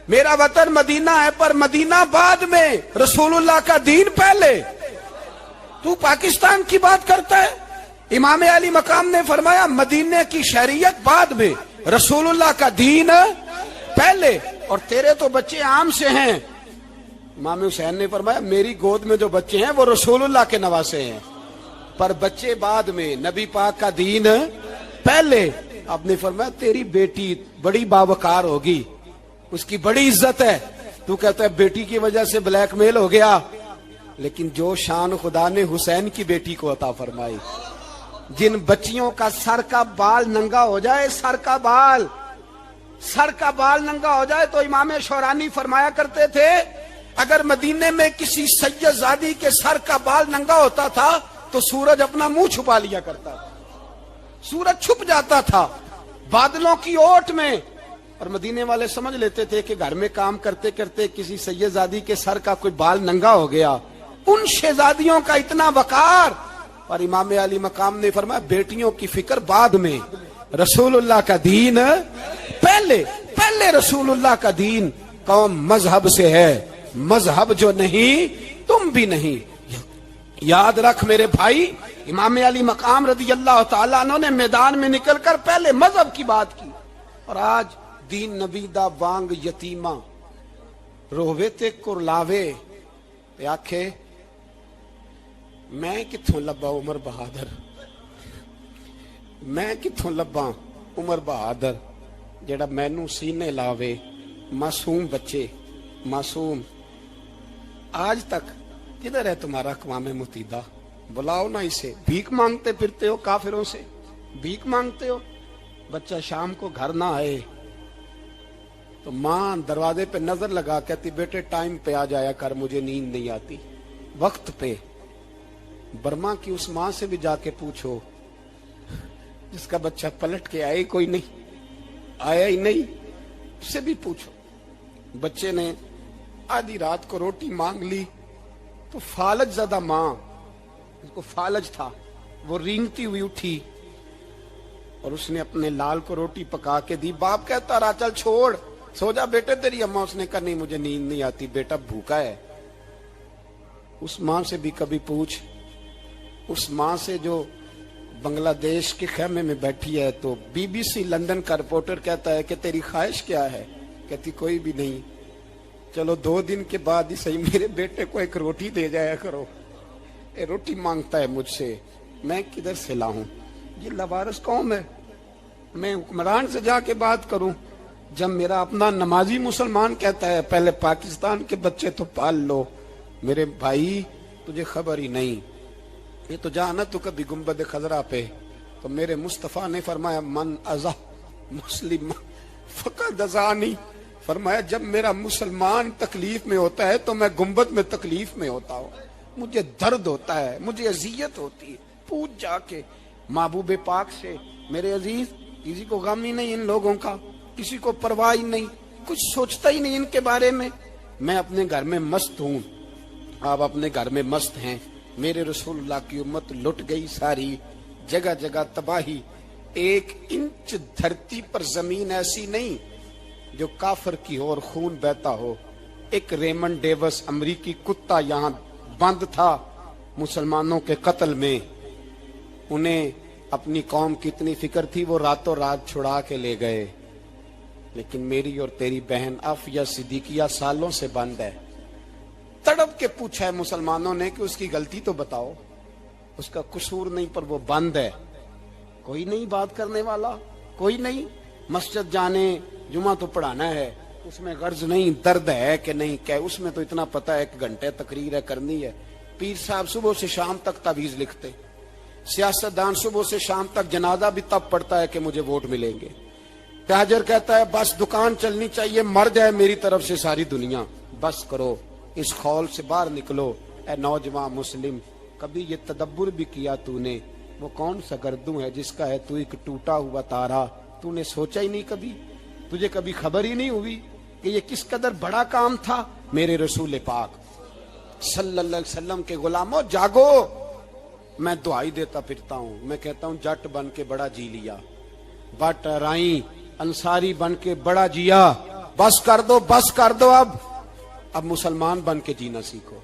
میرا وطن مدینہ ہے, پر مدینہ بعد میں, رسول اللہ کا دین پہلے. تو پاکستان کی بات کرتا ہے. امام علی مقام نے فرمایا مدینے کی شریعت بعد میں, رسول اللہ کا دین پہلے, اور تیرے تو بچے عام سے ہیں. امام حسین نے فرمایا میری گود میں جو بچے ہیں وہ رسول اللہ کے نواسے ہیں, پر بچے بعد میں, نبی پاک کا دین پہلے. آپ نے فرمایا تیری بیٹی بڑی باوقار ہوگی, اس کی بڑی عزت ہے, تو کہتا ہے بیٹی کی وجہ سے بلیک میل ہو گیا. لیکن جو شان خدا نے حسین کی بیٹی کو عطا فرمائی, جن بچیوں کا سر کا بال ننگا ہو جائے, سر کا بال ننگا ہو جائے, تو امام شورانی فرمایا کرتے تھے اگر مدینے میں کسی سید زادی کے سر کا بال ننگا ہوتا تھا تو سورج اپنا منہ چھپا لیا کرتا تھا, سورج چھپ جاتا تھا بادلوں کی اوٹ میں. اور مدینے والے سمجھ لیتے تھے کہ گھر میں کام کرتے کرتے کسی سید زادی کے سر کا کوئی بال ننگا ہو گیا. ان شہزادیوں کا اتنا وقار. اور امام علی مقام نے فرمایا بیٹیوں کی فکر بعد میں, رسول اللہ کا دین پہلے. پہلے رسول اللہ کا دین. قوم مذہب سے ہے, مذہب جو نہیں تم بھی نہیں. یاد رکھ میرے بھائی, امام علی مقام رضی اللہ تعالیٰ عنہ نے میدان میں نکل کر پہلے مذہب کی بات کی. اور آج دین نبی دا وانگ یتیمہ رووے تے کرلاوے آکھے میں کتھوں لبا عمر بہادر, میں کتھوں لبا عمر بہادر جڑا مینوں سینے لاوے. معصوم بچے, معصوم. آج تک کدھر ہے تمہارا اقوام متحدہ؟ بلاؤ نا اسے. بھیک مانگتے پھرتے ہو, کافروں سے بھیک مانگتے ہو. بچہ شام کو گھر نہ آئے تو ماں دروازے پہ نظر لگا کہتی بیٹے ٹائم پہ آ جایا کر, مجھے نیند نہیں آتی, وقت پہ. برما کی اس ماں سے بھی جا کے پوچھو جس کا بچہ پلٹ کے آئے کوئی نہیں, آیا ہی نہیں, اس سے بھی پوچھو. بچے نے آدھی رات کو روٹی مانگ لی تو فالج زدہ ماں, اس کو فالج تھا, وہ رینگتی ہوئی اٹھی اور اس نے اپنے لال کو روٹی پکا کے دی. باپ کہتا رہا چل چھوڑ, سو جا بیٹے تیری اماں. اس نے کہا نہیں مجھے نیند نہیں آتی, بیٹا بھوکا ہے. اس ماں سے بھی کبھی پوچھ, اس ماں سے جو بنگلہ دیش کے خیمے میں بیٹھی ہے تو بی بی سی لندن کا رپورٹر کہتا ہے کہ تیری خواہش کیا ہے؟ کہتی کوئی بھی نہیں. چلو 2 دن کے بعد ہی صحیح میرے بیٹے کو ایک روٹی دے جایا کرو, اے روٹی مانگتا ہے مجھ سے, میں کدھر سے لاؤں؟ یہ لوارث قوم ہے. میں حکمران سے جا کے بات کروں جب میرا اپنا نمازی مسلمان کہتا ہے پہلے پاکستان کے بچے تو پال لو. میرے بھائی تجھے خبر ہی نہیں, یہ تو جانا تو کبھی گنبد خضرا پہ تو میرے مصطفیٰ نے فرمایا من ازا مسلم فقد ازانی، فرمایا جب میرا مسلمان تکلیف میں ہوتا ہے تو میں گنبد میں تکلیف میں ہوتا ہوں، مجھے درد ہوتا ہے، مجھے اذیت ہوتی ہے۔ پوچھ جا کے محبوب پاک سے، میرے عزیز کسی کو غم ہی نہیں ان لوگوں کا، کسی کو پرواہ ہی نہیں، کچھ سوچتا ہی نہیں ان کے بارے میں۔ میں اپنے گھر میں مست ہوں، آپ اپنے گھر میں مست ہیں۔ میرے رسول اللہ کی امت لٹ گئی ساری، جگہ جگہ تباہی، ایک انچ دھرتی پر زمین ایسی نہیں جو کافر کی ہو اور خون بہتا ہو۔ ایک ریمنڈ ڈیوس امریکی کتا یہاں بند تھا مسلمانوں کے قتل میں، انہیں اپنی قوم کی اتنی فکر تھی، وہ راتوں رات چھڑا کے لے گئے۔ لیکن میری اور تیری بہن عافیہ صدیقیہ سالوں سے بند ہے۔ تڑپ کے پوچھا ہے مسلمانوں نے کہ اس کی غلطی تو بتاؤ، اس کا قصور نہیں پر وہ بند ہے، کوئی نہیں بات کرنے والا، کوئی نہیں۔ مسجد جانے، جمعہ تو پڑھانا ہے، اس میں غرض نہیں درد ہے کہ نہیں کہ، اس میں تو اتنا پتہ ہے 1 گھنٹے تقریر ہے کرنی ہے۔ پیر صاحب صبح سے شام تک تعویذ لکھتے، سیاستدان صبح سے شام تک جنازہ بھی تب پڑتا ہے کہ مجھے ووٹ ملیں گے۔ تاجر کہتا ہے بس دکان چلنی چاہیے، مر جائے میری طرف سے ساری دنیا، بس کرو، اس خول سے باہر نکلو۔ اے نوجوان مسلم، کبھی یہ تدبر بھی کیا تو نے، وہ کون سا گردوں ہے جس کا ہے تو ایک ٹوٹا ہوا تارا؟ تو نے سوچا ہی نہیں کبھی، تجھے کبھی خبر ہی نہیں ہوئی کہ یہ کس قدر بڑا کام تھا؟ میرے رسول پاک صلی اللہ علیہ وسلم کے غلاموں جاگو۔ میں دعائی دیتا پھرتا ہوں، میں کہتا ہوں جٹ بن کے بڑا جی لیا، بٹ رائیں انصاری بن کے بڑا جیا، بس کر دو، بس کر دو۔ اب مسلمان بن کے جینا سیکھو،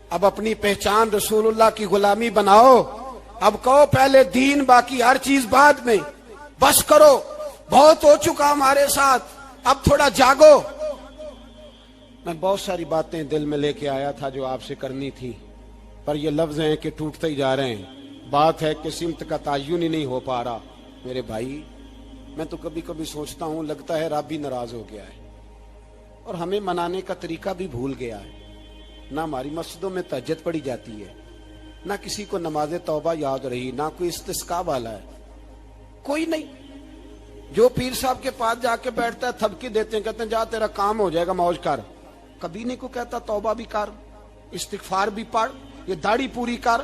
اب اپنی پہچان رسول اللہ کی غلامی بناؤ۔ اب کہو پہلے دین، باقی ہر چیز بعد میں، بس کرو، بہت ہو چکا ہمارے ساتھ، اب تھوڑا جاگو۔ میں بہت ساری باتیں دل میں لے کے آیا تھا جو آپ سے کرنی تھی، پر یہ لفظ ہیں کہ ٹوٹتے ہی جا رہے ہیں، بات ہے کہ سمت کا تعین ہی نہیں ہو پا رہا۔ میرے بھائی، میں تو کبھی کبھی سوچتا ہوں لگتا ہے رب بھی ناراض ہو گیا ہے اور ہمیں منانے کا طریقہ بھی بھول گیا ہے۔ نہ ہماری مسجدوں میں تہجد پڑھی جاتی ہے، نہ کسی کو نماز توبہ یاد رہی، نہ کوئی استسقاء والا ہے، کوئی نہیں۔ جو پیر صاحب کے پاس جا کے بیٹھتا ہے تھپکی دیتے ہیں، کہتے ہیں جا تیرا کام ہو جائے گا، موج کر۔ کبھی نہیں کو کہتا توبہ بھی کر، استغفار بھی پڑھ، یہ داڑھی پوری کر،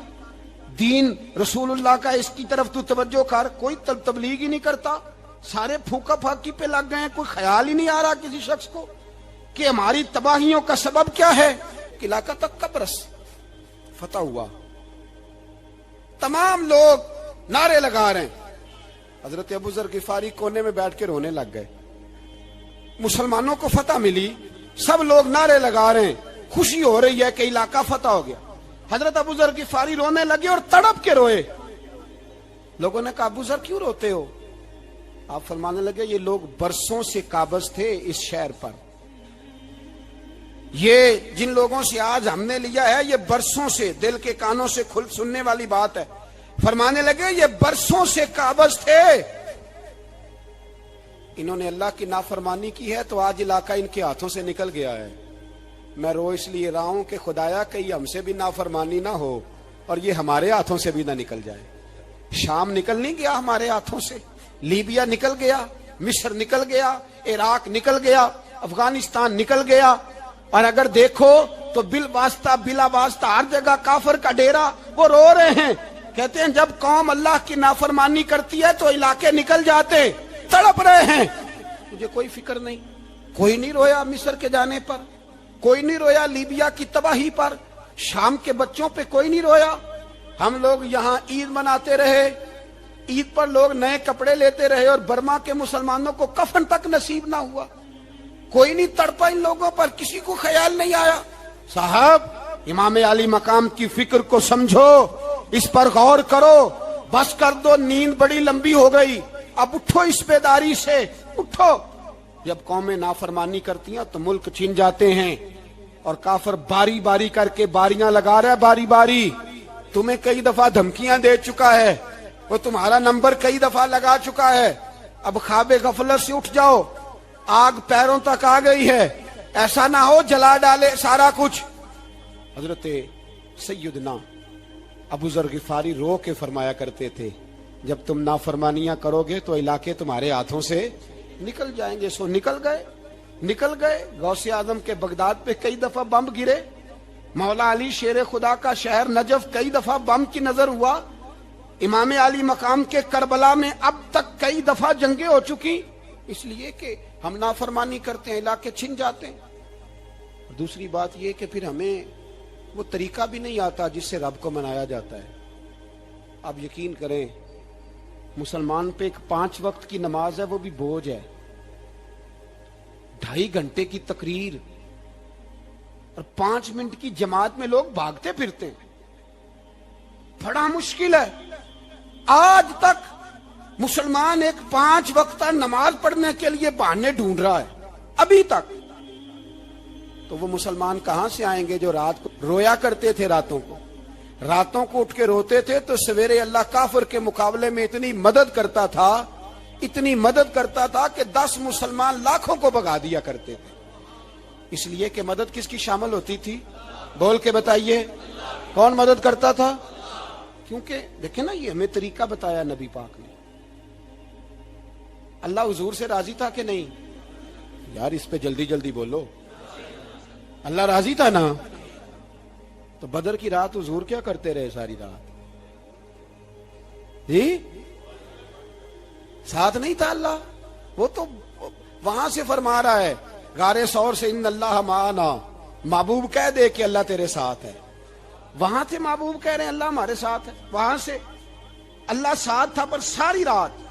دین رسول اللہ کا اس کی طرف تو توجہ کر۔ کوئی تبلیغ ہی نہیں کرتا، سارے پھونکا پھاکی پہ لگ گئے ہیں، کوئی خیال ہی نہیں آ رہا کسی شخص کو کہ ہماری تباہیوں کا سبب کیا ہے۔ علاقہ تک قبرص فتح ہوا، تمام لوگ نعرے لگا رہے ہیں، حضرت ابو ذر غفاری کونے میں بیٹھ کے رونے لگ گئے۔ مسلمانوں کو فتح ملی، سب لوگ نعرے لگا رہے ہیں، خوشی ہو رہی ہے کہ علاقہ فتح ہو گیا۔ حضرت ابو ذر غفاری رونے لگے اور تڑپ کے روئے۔ لوگوں نے کہا ابو ذر کیوں روتے ہو؟ آپ فرمانے لگے یہ لوگ برسوں سے قابض تھے اس شہر پر، یہ جن لوگوں سے آج ہم نے لیا ہے یہ برسوں سے، دل کے کانوں سے کھل سننے والی بات ہے، فرمانے لگے یہ برسوں سے قابض تھے، انہوں نے اللہ کی نافرمانی کی ہے تو آج علاقہ ان کے ہاتھوں سے نکل گیا ہے۔ میں رو اس لیے رہا ہوں کہ خدایا کہیں ہم سے بھی نافرمانی نہ ہو اور یہ ہمارے ہاتھوں سے بھی نہ نکل جائے۔ شام نکل نہیں گیا ہمارے ہاتھوں سے، لیبیا نکل گیا، مصر نکل گیا، عراق نکل گیا، افغانستان نکل گیا، اور اگر دیکھو تو بلا واسطہ ہر جگہ کافر کا ڈیرا، وہ رو رہے ہیں، کہتے ہیں جب قوم اللہ کی نافرمانی کرتی ہے تو علاقے نکل جاتے، تڑپ رہے ہیں۔ مجھے کوئی فکر نہیں، کوئی نہیں رویا مصر کے جانے پر، کوئی نہیں رویا لیبیا کی تباہی پر، شام کے بچوں پہ کوئی نہیں رویا۔ ہم لوگ یہاں عید مناتے رہے، عید پر لوگ نئے کپڑے لیتے رہے اور برما کے مسلمانوں کو کفن تک نصیب نہ ہوا، کوئی نہیں تڑپا ان لوگوں پر، کسی کو خیال نہیں آیا۔ صاحب امام علی مقام کی فکر کو سمجھو، اس پر غور کرو، بس کر دو، نیند بڑی لمبی ہو گئی، اب اٹھو اس بیداری سے، اٹھو۔ جب قومیں نافرمانی کرتی ہیں تو ملک چھن جاتے ہیں، اور کافر باری باری کر کے باریاں لگا رہا ہے، باری باری تمہیں کئی دفعہ دھمکیاں دے چکا ہے، وہ تمہارا نمبر کئی دفعہ لگا چکا ہے، اب خواب غفلت سے اٹھ جاؤ، آگ پیروں تک آ گئی ہے، ایسا نہ ہو جلا ڈالے سارا کچھ۔ حضرت سیدنا ابو ذر غفاری رو کے فرمایا کرتے تھے، جب تم نافرمانیاں کرو گے تو علاقے تمہارے ہاتھوں سے نکل جائیں گے. سو نکل گئے. غوث اعظم کے بغداد پہ کئی دفعہ بم گرے. مولا علی شیر خدا کا شہر نجف کئی دفعہ بم کی نظر ہوا. امام علی مقام کے کربلا میں اب تک کئی دفعہ جنگیں ہو چکی، اس لیے کہ ہم نافرمانی کرتے ہیں، علاقے چھن جاتے ہیں. دوسری بات یہ کہ پھر ہمیں وہ طریقہ بھی نہیں آتا جس سے رب کو منایا جاتا ہے. آپ یقین کریں، مسلمان پہ ایک 5 وقت کی نماز ہے، وہ بھی بوجھ ہے. 2.5 گھنٹے کی تقریر اور 5 منٹ کی جماعت میں لوگ بھاگتے پھرتے ہیں. بڑا مشکل ہے. آج تک مسلمان ایک 5 وقتہ نماز پڑھنے کے لیے بہانے ڈھونڈ رہا ہے ابھی تک. تو وہ مسلمان کہاں سے آئیں گے جو رات کو رویا کرتے تھے، راتوں کو اٹھ کے روتے تھے تو سویرے اللہ کافر کے مقابلے میں اتنی مدد کرتا تھا کہ 10 مسلمان لاکھوں کو بھگا دیا کرتے تھے. اس لیے کہ مدد کس کی شامل ہوتی تھی؟ بول کے بتائیے، کون مدد کرتا تھا؟ کیونکہ دیکھیں نا، یہ ہمیں طریقہ بتایا نبی پاک نے. اللہ حضور سے راضی تھا کہ نہیں؟ یار اس پہ جلدی جلدی بولو. اللہ راضی تھا نا؟ تو بدر کی رات حضور کیا کرتے رہے ساری رات؟ جی ساتھ نہیں تھا اللہ؟ وہ تو وہاں سے فرما رہا ہے غار ثور سے، ان اللہ معنا. محبوب کہہ دے کہ اللہ تیرے ساتھ ہے. وہاں سے محبوب کہہ رہے ہیں اللہ ہمارے ساتھ ہے. وہاں سے اللہ ساتھ تھا، پر ساری رات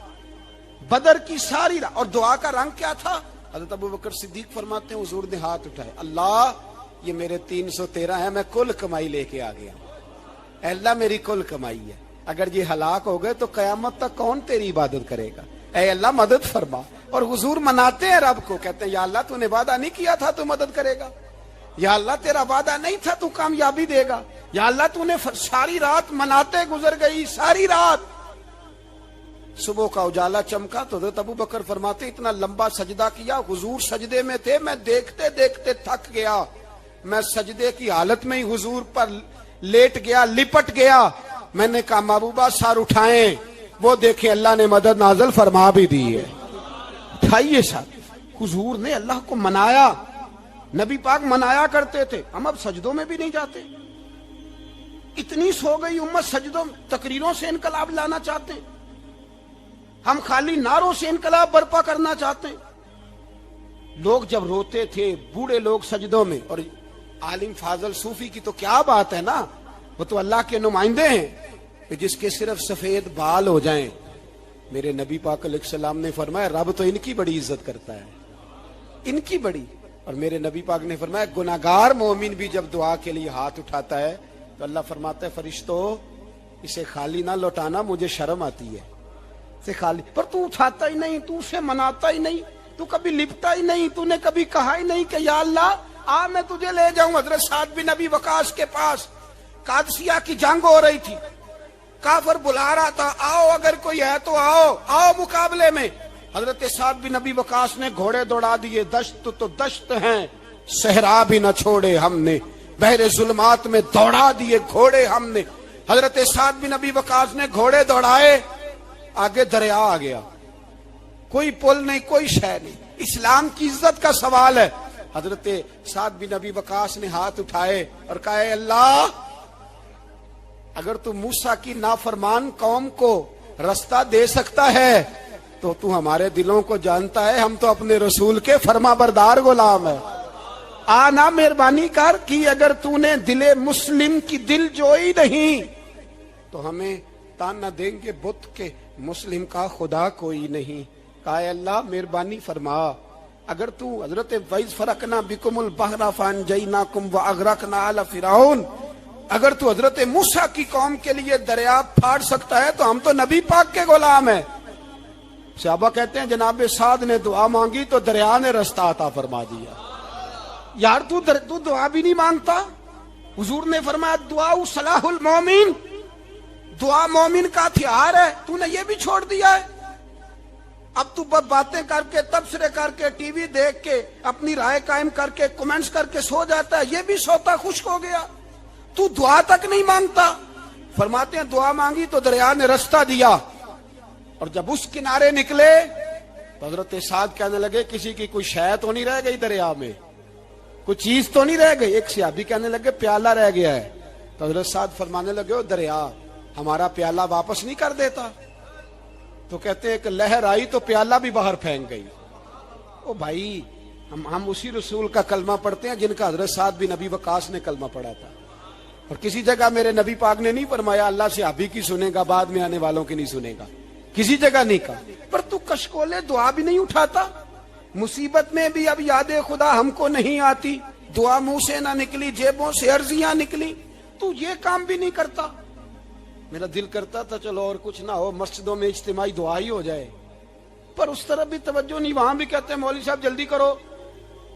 بدر کی ساری رات. اور دعا کا رنگ کیا تھا؟ حضرت ابوبکر صدیق فرماتے ہیں حضور نے ہاتھ اٹھائے، اللہ یہ میرے 313 ہیں، میں کل کمائی لے کے آ گیا. اے اللہ میری کل کمائی ہے، اگر یہ ہلاک ہو گئے تو قیامت تک کون تیری عبادت کرے گا؟ اے اللہ مدد فرما. اور حضور مناتے ہیں رب کو، کہتے ہیں یا اللہ تو نے وعدہ نہیں کیا تھا تو مدد کرے گا، یا اللہ تیرا وعدہ نہیں تھا تو کامیابی دے گا، یا اللہ تو نے ساری رات مناتے گزر گئی. ساری رات صبح کا اجالا چمکا تو حضرت ابوبکر فرماتے اتنا لمبا سجدہ کیا، حضور سجدے میں تھے، میں دیکھتے دیکھتے تھک گیا. میں سجدے کی حالت میں ہی حضور پر لیٹ گیا، لپٹ گیا. میں نے کہا محبوبہ سر اٹھائیں. وہ دیکھیں اللہ نے مدد نازل فرما بھی دی ہے. اٹھائیے سر. حضور نے اللہ کو منایا. نبی پاک منایا کرتے تھے. ہم اب سجدوں میں بھی نہیں جاتے. اتنی سو گئی امت سجدوں، تقریروں سے انقلاب لانا چاہتے ہیں. ہم خالی نعروں سے انقلاب برپا کرنا چاہتے ہیں. لوگ جب روتے تھے بوڑھے لوگ سجدوں میں، اور عالم فاضل صوفی کی تو کیا بات ہے نا، وہ تو اللہ کے نمائندے ہیں کہ جس کے صرف سفید بال ہو جائیں. میرے نبی پاک علیہ السلام نے فرمایا رب تو ان کی بڑی عزت کرتا ہے، ان کی بڑی. اور میرے نبی پاک نے فرمایا گناہگار مومن بھی جب دعا کے لیے ہاتھ اٹھاتا ہے تو اللہ فرماتا ہے فرشتوں اسے خالی نہ لوٹانا، مجھے شرم آتی ہے سے خالی. پر تو اٹھاتا ہی نہیں، تو اسے مناتا ہی نہیں، تو کبھی لپٹا ہی نہیں، تو نے کبھی کہا ہی نہیں کہ یا اللہ آ میں تجھے لے جاؤں. حضرت سعد بن ابی وقاص کے پاس قادسیہ کی جنگ ہو رہی تھی، کافر بلا رہا تھا آؤ اگر کوئی ہے تو آؤ مقابلے میں. حضرت سعد بن ابی وقاص نے گھوڑے دوڑا دیے. دشت تو دشت ہیں، صحرا بھی نہ چھوڑے ہم نے، بحر ظلمات میں دوڑا دیے گھوڑے ہم نے. حضرت سعد بن ابی وقاص نے گھوڑے دوڑائے، آگے دریا آ گیا، کوئی پل نہیں، کوئی شے نہیں. اسلام کی عزت کا سوال ہے. حضرت سعد بن ابی وقاص نے ہاتھ اٹھائے اور کہا اے اللہ اگر تو موسیٰ کی نافرمان قوم کو رستہ دے سکتا ہے تو تو ہمارے دلوں کو جانتا ہے، ہم تو اپنے رسول کے فرما بردار غلام ہیں. آنا مہربانی کر کی اگر تو نے دل مسلم کی دل جوئی نہیں تو ہمیں تانا دیں گے بت کے مسلم کا خدا کوئی نہیں. کہا اے اللہ مہربانی فرما اگر تو حضرت وَإِذْ فَرَقْنَا بِكُمُ الْبَحْرَ فَأَنْجَيْنَاكُمْ وَأَغْرَقْنَا آلَ فِرْعَوْنَ، اگر تو حضرت موسیٰ کی قوم کے لیے دریا پھاڑ سکتا ہے تو ہم تو نبی پاک کے غلام ہیں. صحابہ کہتے ہیں جناب سعد نے دعا مانگی تو دریا نے رستہ عطا فرما دیا. یار تو دعا بھی نہیں مانگتا. حضور نے فرمایا دعا صلاح المومن، دعا مومن کا ہتھیار ہے، تو نے یہ بھی چھوڑ دیا ہے. اب تو باتیں کر کے تبصرے کر کے ٹی وی دیکھ کے اپنی رائے قائم کر کے کمنٹس کر کے سو جاتا ہے، یہ بھی سوتا خشک ہو گیا. تو دعا تک نہیں مانگتا. فرماتے ہیں دعا مانگی تو دریا نے رستہ دیا. اور جب اس کنارے نکلے تو حضرت سعد کہنے لگے کسی کی کوئی شے تو نہیں رہ گئی دریا میں, کوئی چیز تو نہیں رہ گئی. ایک صحابی کہنے لگے پیالہ رہ گیا ہے. تو حضرت سعد فرمانے لگے او دریا ہمارا پیالہ واپس نہیں کر دیتا. تو کہتے ہیں کہ لہر آئی تو پیالہ بھی باہر پھینک گئی. او بھائی ہم اسی رسول کا کلمہ پڑھتے ہیں جن کا حضرت سعد بن ابی وقاص نے کلمہ پڑھا تھا. اور کسی جگہ میرے نبی پاک نے نہیں فرمایا اللہ صحابی کی سنے گا بعد میں آنے والوں کی نہیں سنے گا, کسی جگہ نہیں کہا. پر تو کشکولے دعا بھی نہیں اٹھاتا, مصیبت میں بھی اب یاد خدا ہم کو نہیں آتی, دعا منہ سے نہ نکلی جیبوں سے عرضیاں نکلی, تو یہ کام بھی نہیں کرتا. میرا دل کرتا تھا چلو اور کچھ نہ ہو مسجدوں میں اجتماعی دعا ہی ہو جائے, پر اس طرف بھی توجہ نہیں. وہاں بھی کہتے ہیں مولوی صاحب جلدی کرو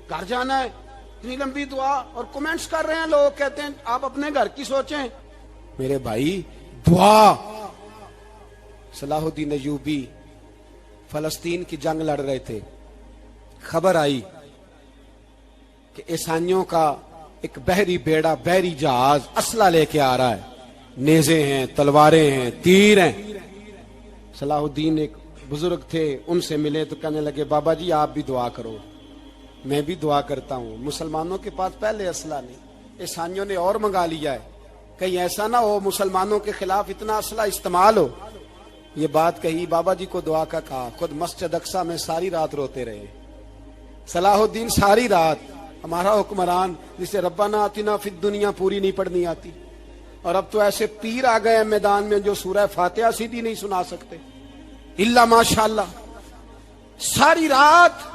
گھر جانا ہے, اتنی لمبی دعا, اور کمنٹس کر رہے ہیں لوگ کہتے ہیں آپ اپنے گھر کی سوچیں. میرے بھائی دعا, صلاح الدین ایوبی فلسطین کی جنگ لڑ رہے تھے, خبر آئی کہ عیسائیوں کا ایک بحری بیڑا بحری جہاز اسلحہ لے کے آ رہا ہے, نیزے ہیں تلواریں ہیں تیر ہیں. صلاح الدین ایک بزرگ تھے ان سے ملے تو کہنے لگے بابا جی آپ بھی دعا کرو. میں بھی دعا کرتا ہوں, مسلمانوں کے پاس پہلے اسلحہ نہیں, عیسائیوں نے اور منگا لیا ہے, کہیں ایسا نہ ہو مسلمانوں کے خلاف اتنا اسلحہ استعمال ہو. یہ بات کہی, بابا جی کو دعا کا کہا, خود مسجد اقصی میں ساری رات روتے رہے. صلاح الدین ساری رات, ہمارا حکمران جسے ربنا آتنا فی الدنیا پوری نہیں پڑھنی آتی, اور اب تو ایسے پیر آ گئے میدان میں جو سورہ فاتحہ سیدھی نہیں سنا سکتے الا ماشاءاللہ. ساری رات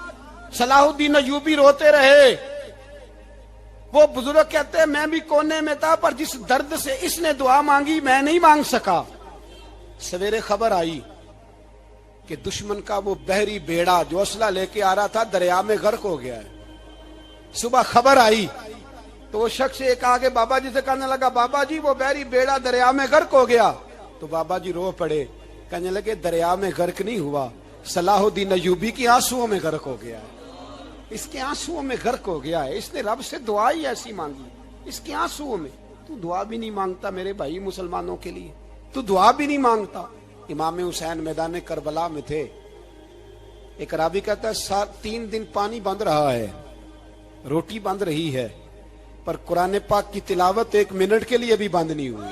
صلاح الدین ایوبی روتے رہے. وہ بزرگ کہتے ہیں میں بھی کونے میں تھا, پر جس درد سے اس نے دعا مانگی میں نہیں مانگ سکا. سویرے خبر آئی کہ دشمن کا وہ بحری بیڑا جو اسلحہ لے کے آ رہا تھا دریا میں غرق ہو گیا ہے. صبح خبر آئی تو وہ شخص ایک آگے بابا جی سے کہنے لگا بابا جی وہ بحری بیڑا دریا میں غرق ہو گیا. تو بابا جی رو پڑے, کہنے لگے دریا میں غرق نہیں ہوا, صلاح الدین ایوبی کی آنسوؤں میں غرق ہو گیا ہے. اس کے آنسوؤں میں غرق ہو گیا ہے, اس نے رب سے دعا ہی ایسی مانگی اس کے آنسوؤں میں. تو دعا بھی نہیں مانگتا میرے بھائی مسلمانوں کے لیے, تو دعا بھی نہیں مانگتا. امام حسین میدان کربلا میں تھے, ایک راوی کہتا ہے 3 دن پانی بند رہا ہے, روٹی بند رہی ہے, پر قرآن پاک کی تلاوت 1 منٹ کے لیے بھی بند نہیں ہوئی,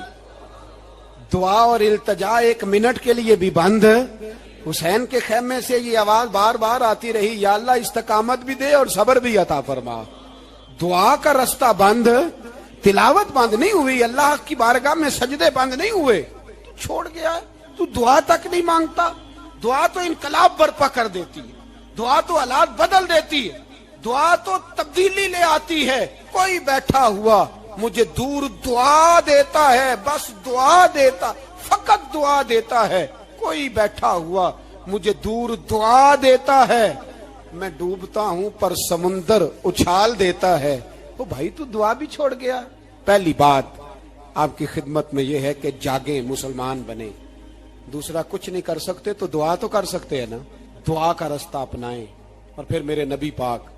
دعا اور التجا 1 منٹ کے لیے بھی بند. حسین کے خیمے سے یہ آواز بار بار آتی رہی, یا اللہ استقامت بھی دے اور صبر بھی عطا فرما. دعا کا رستہ بند, تلاوت بند نہیں ہوئی, اللہ کی بارگاہ میں سجدے بند نہیں ہوئے, تو چھوڑ گیا ہے. تو دعا تک نہیں مانگتا. دعا تو انقلاب برپا کر دیتی ہے, دعا تو حالات بدل دیتی ہے, دعا تو تبدیلی لے آتی ہے. کوئی بیٹھا ہوا مجھے دور دعا دیتا ہے, بس دعا دیتا, فقط دعا دیتا ہے. کوئی بیٹھا ہوا مجھے دور دعا دیتا ہے, میں ڈوبتا ہوں پر سمندر اچھال دیتا ہے. وہ بھائی تو دعا بھی چھوڑ گیا. پہلی بات آپ کی خدمت میں یہ ہے کہ جاگیں, مسلمان بنیں. دوسرا کچھ نہیں کر سکتے تو دعا تو کر سکتے ہیں نا, دعا کا رستہ اپنائیں. اور پھر میرے نبی پاک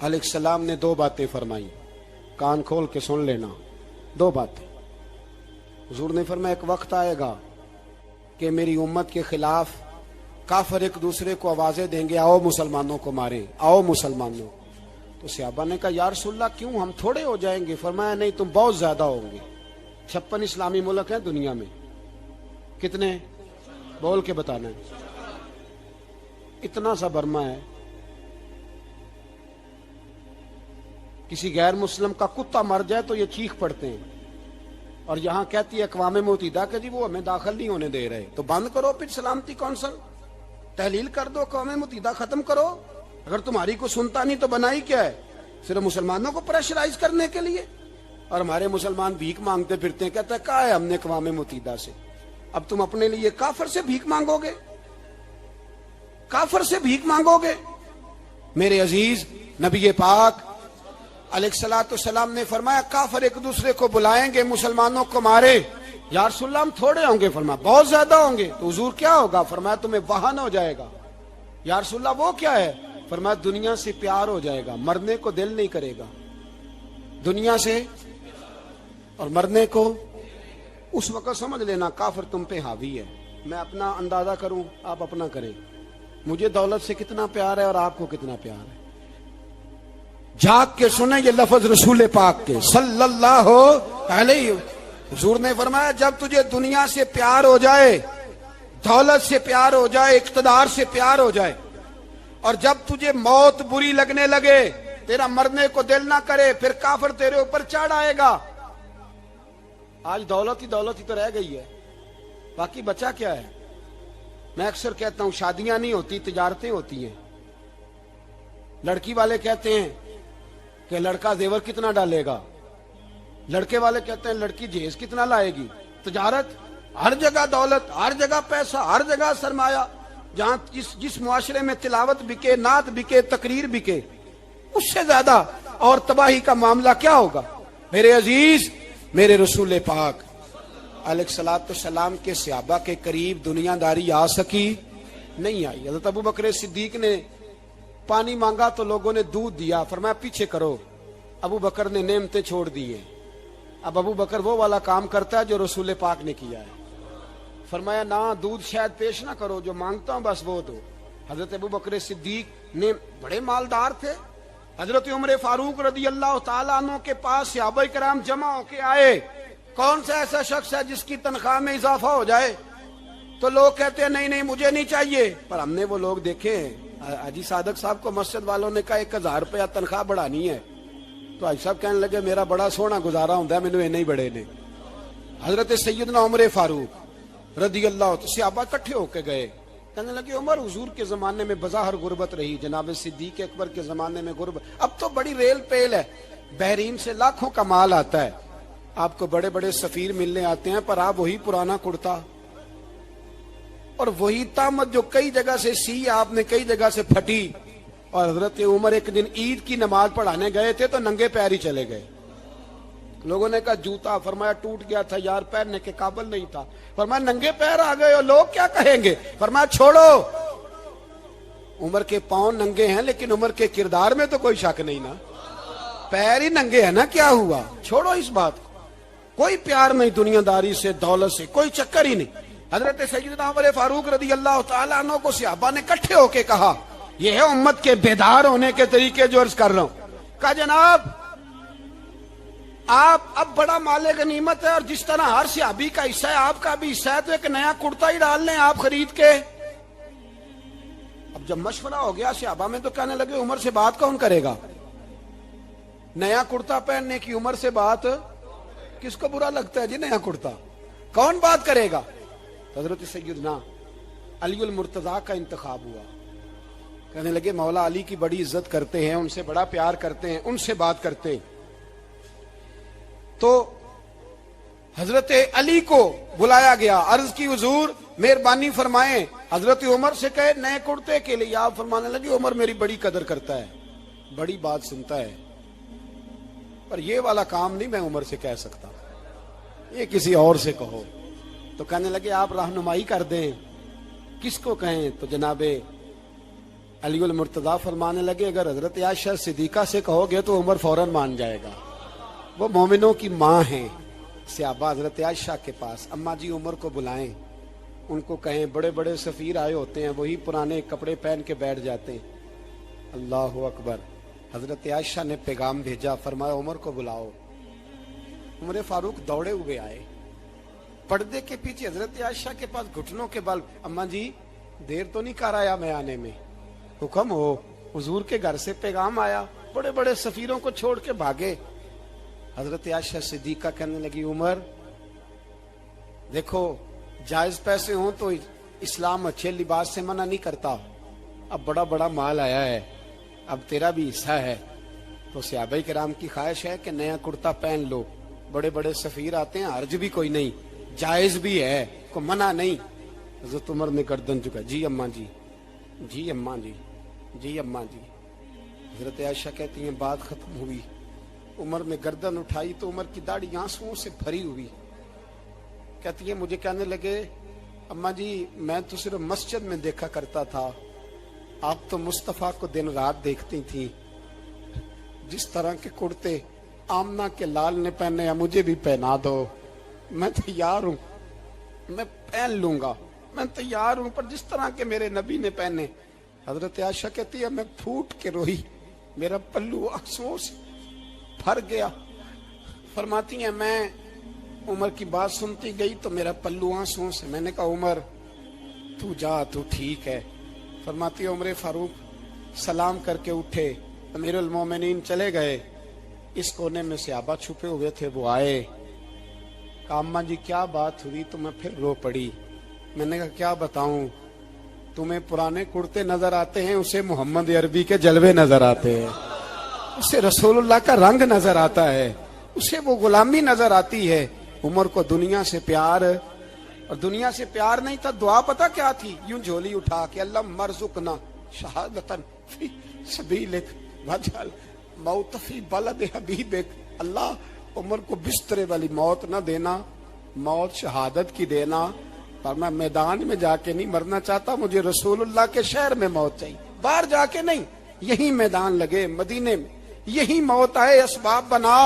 علیہ السلام نے 2 باتیں فرمائی, کان کھول کے سن لینا. 2 باتیں حضور نے فرمایا ایک وقت آئے گا کہ میری امت کے خلاف کافر ایک دوسرے کو آوازیں دیں گے آؤ مسلمانوں کو ماریں, آؤ مسلمانوں. تو صحابہ نے کہا یا رسول اللہ کیوں, ہم تھوڑے ہو جائیں گے. فرمایا نہیں تم بہت زیادہ ہوں گے. 56 اسلامی ملک ہیں دنیا میں, کتنے بول کے بتانا ہے. اتنا سا برما ہے, کسی غیر مسلم کا کتا مر جائے تو یہ چیخ پڑتے ہیں, اور یہاں کہتی ہے اقوام متحدہ کہ جی وہ ہمیں داخل نہیں ہونے دے رہے. تو بند کرو پھر سلامتی کونسل, تحلیل کر دو, اقوام متحدہ ختم کرو. اگر تمہاری کو سنتا نہیں تو بنائی کیا ہے, صرف مسلمانوں کو پریشرائز کرنے کے لیے. اور ہمارے مسلمان بھیک مانگتے پھرتے ہیں, کہتا ہے کہا ہے ہم نے اقوام متحدہ سے. اب تم اپنے لیے کافر سے بھیک مانگو گے, کافر سے بھیک مانگو گے. میرے عزیز نبی پاک علیہ الصلوۃ والسلام نے فرمایا کافر ایک دوسرے کو بلائیں گے مسلمانوں کو مارے. یا رسول اللہ ہم تھوڑے ہوں گے. فرمایا بہت زیادہ ہوں گے. تو حضور کیا ہوگا؟ فرمایا تمہیں وہن ہو جائے گا. یا رسول اللہ وہ کیا ہے؟ فرمایا دنیا سے پیار ہو جائے گا, مرنے کو دل نہیں کرے گا. دنیا سے اور مرنے کو. اس وقت سمجھ لینا کافر تم پہ حاوی ہے. میں اپنا اندازہ کروں، آپ اپنا کریں، مجھے دولت سے کتنا پیار ہے اور آپ کو کتنا پیار ہے۔ جھانک کے سنیں یہ لفظ رسول پاک کے صلی اللہ علیہ، حضور نے فرمایا جب تجھے دنیا سے پیار ہو جائے، دولت سے پیار ہو جائے، اقتدار سے پیار ہو جائے، اور جب تجھے موت بری لگنے لگے، تیرا مرنے کو دل نہ کرے، پھر کافر تیرے اوپر چڑھ آئے گا۔ آج دولت ہی تو رہ گئی ہے، باقی بچا کیا ہے؟ میں اکثر کہتا ہوں شادیاں نہیں ہوتی، تجارتیں ہوتی ہیں۔ لڑکی والے کہتے ہیں کہ لڑکا زیور کتنا ڈالے گا، لڑکے والے کہتے ہیں لڑکی جہیز کتنا لائے گی۔ تجارت، ہر جگہ دولت، ہر جگہ پیسہ، ہر جگہ سرمایہ۔ جہاں جس معاشرے میں تلاوت بکے، نعت بکے، تقریر بکے، اس سے زیادہ اور تباہی کا معاملہ کیا ہوگا؟ میرے عزیز، میرے رسول پاک علیہ الصلوۃ والسلام کے صحابہ کے قریب دنیا داری آ سکی؟ نہیں آئی۔ حضرت ابو بکر صدیق نے پانی مانگا تو لوگوں نے دودھ دیا، فرمایا پیچھے کرو۔ ابو بکر نے نعمتیں چھوڑ دی ہیں۔ اب ابو بکر وہ والا کام کرتا ہے جو رسول پاک نے کیا ہے۔ فرمایا نہ دودھ شاید پیش نہ کرو، جو مانگتا ہوں بس وہ دو۔ حضرت ابو بکر صدیق نے بڑے مالدار تھے۔ حضرت عمر فاروق رضی اللہ تعالیٰ عنہ کے پاس صحابہ کرام جمع ہو کے آئے، کون سا ایسا شخص ہے جس کی تنخواہ میں اضافہ ہو جائے؟ تو لوگ کہتے ہیں نہیں مجھے نہیں چاہیے، پر ہم نے وہ لوگ دیکھے ہیں۔ حاجی صادق صاحب کو مسجد والوں نے کہا 1000 روپیہ تنخواہ بڑھانی ہے، تو حاجی صاحب کہنے لگے میرا بڑا سونا گزارا ہوتا ہے، مینوں نہیں بڑے نے۔ حضرت سیدنا عمر فاروق رضی اللہ صحابہ اکٹھے ہو کے گئے، کہنے لگے عمر حضور کے زمانے میں بظاہر غربت رہی، جناب صدیق اکبر کے زمانے میں غربت، اب تو بڑی ریل پیل ہے، بحرین سے لاکھوں کا مال آتا ہے، آپ کو بڑے بڑے سفیر ملنے آتے ہیں، پر آپ وہی پرانا کرتا اور وہی تامت جو کئی جگہ سے سی آپ نے کئی جگہ سے پھٹی۔ اور حضرت عمر ایک دن عید کی نماز پڑھانے گئے تھے تو ننگے پیر ہی چلے گئے۔ لوگوں نے کہا جوتا، فرمایا ٹوٹ گیا تھا یار، پہننے کے قابل نہیں تھا۔ فرمایا ننگے پیر آ گئے ہو، لوگ کیا کہیں گے؟ فرمایا چھوڑو، عمر کے پاؤں ننگے ہیں لیکن عمر کے کردار میں تو کوئی شک نہیں نا، پیر ہی ننگے ہیں نا، کیا ہوا؟ چھوڑو اس بات کو، کوئی پیار نہیں دنیا داری سے، دولت سے کوئی چکر ہی نہیں۔ حضرت سیدنا عمر فاروق رضی اللہ تعالیٰ عنہ کو صحابہ نے اکٹھے ہو کے کہا، یہ ہے امت کے بیدار ہونے کے طریقے جو عرض کر رہا ہوں۔ کہا جناب آپ اب بڑا مال غنیمت ہے، اور جس طرح ہر صحابی کا حصہ ہے آپ کا بھی حصہ ہے، تو ایک نیا کرتا ہی ڈال لیں آپ خرید کے۔ اب جب مشورہ ہو گیا صحابہ میں تو کہنے لگے عمر سے بات کون کرے گا؟ نیا کرتا پہننے کی عمر سے بات کس کو برا لگتا ہے جی؟ نیا کرتا کون بات کرے گا؟ حضرت سیدنا علی المرتضیٰ کا انتخاب ہوا۔ کہنے لگے مولا علی کی بڑی عزت کرتے ہیں، ان سے بڑا پیار کرتے ہیں، ان سے بات کرتے ہیں۔ تو حضرت علی کو بلایا گیا، عرض کی حضور مہربانی فرمائیں، حضرت عمر سے کہے نئے کرتے کے لیے۔ آپ فرمانے لگے عمر میری بڑی قدر کرتا ہے، بڑی بات سنتا ہے، پر یہ والا کام نہیں میں عمر سے کہہ سکتا، یہ کسی اور سے کہو۔ تو کہنے لگے آپ رہنمائی کر دیں، کس کو کہیں؟ تو جناب علی المرتضیٰ فرمانے لگے اگر حضرت عائشہ صدیقہ سے کہو گے تو عمر فوراً مان جائے گا، وہ مومنوں کی ماں ہیں۔ صحابہ حضرت عائشہ کے پاس، اماں جی عمر کو بلائیں، ان کو کہیں بڑے بڑے سفیر آئے ہوتے ہیں، وہی پرانے کپڑے پہن کے بیٹھ جاتے ہیں۔ اللہ اکبر۔ حضرت عائشہ نے پیغام بھیجا، فرمایا عمر کو بلاؤ۔ عمر فاروق دوڑے ہوئے آئے، پردے کے پیچھے حضرت عائشہ کے پاس گھٹنوں کے بل، اماں جی دیر تو نہیں کر آیا میں آنے میں؟ حکم ہو، حضور کے گھر سے پیغام آیا، بڑے بڑے سفیروں کو چھوڑ کے بھاگے۔ حضرت عائشہ صدیقہ کہنے لگی عمر دیکھو جائز پیسے ہوں تو اسلام اچھے لباس سے منع نہیں کرتا، اب بڑا بڑا مال آیا ہے، اب تیرا بھی حصہ ہے، تو صحابہ کرام کی خواہش ہے کہ نیا کرتا پہن لو، بڑے بڑے سفیر آتے ہیں، حرج بھی کوئی نہیں، جائز بھی ہے، کو منع نہیں۔ حضرت عمر نے گردن جھکا، جی اماں جی، جی اماں جی، جی اماں جی۔ حضرت عائشہ کہتی ہیں بات ختم ہوئی، عمر نے گردن اٹھائی تو عمر کی داڑھی آنسوؤں سے بھری ہوئی، کہتی ہے مجھے کہنے لگے اماں جی میں تو صرف مسجد میں دیکھا کرتا تھا، آپ تو مصطفیٰ کو دن رات دیکھتی تھی، جس طرح کے کرتے آمنہ کے لال نے پہنے ہیں مجھے بھی پہنا دو، میں تیار ہوں، میں پہن لوں گا۔ میں تیار ہوں پر جس طرح کے میرے نبی نے پہنے. حضرت عائشہ کہتی ہے میں پھوٹ کے روئی, میرا پلو آنسوؤں سے بھر گیا. فرماتی ہیں میں عمر کی بات سنتی گئی تو میرا پلو آنسوؤں سے. میں نے کہا عمر تو جا, تو ٹھیک ہے. فرماتی ہے عمر فاروق سلام کر کے اٹھے, امیر المومنین چلے گئے. اس کونے میں صحابہ چھپے ہوئے تھے, وہ آئے. کہا اماں جی کیا بات ہوئی؟ تو میں پھر رو پڑی. میں نے کہا کیا بتاؤں, تمہیں پرانے کرتے نظر آتے ہیں, اسے محمد عربی کے جلوے نظر آتے ہیں, اسے رسول اللہ کا رنگ نظر آتا ہے, اسے وہ غلامی نظر آتی ہے. عمر کو دنیا سے پیار, اور دنیا سے پیار نہیں تھا, دعا پتہ کیا تھی؟ یوں جھولی اٹھا کے اللہ مرزقنا شہادتن فی سبیلک وجعل موت فی بلد حبیبک. اللہ عمر کو بسترے والی موت نہ دینا, موت شہادت کی دینا. پر میں میدان میں جا کے نہیں مرنا چاہتا, مجھے رسول اللہ کے شہر میں موت چاہیے, باہر جا کے نہیں. یہی میدان لگے مدینے میں, یہی موت آئے, اسباب بنا.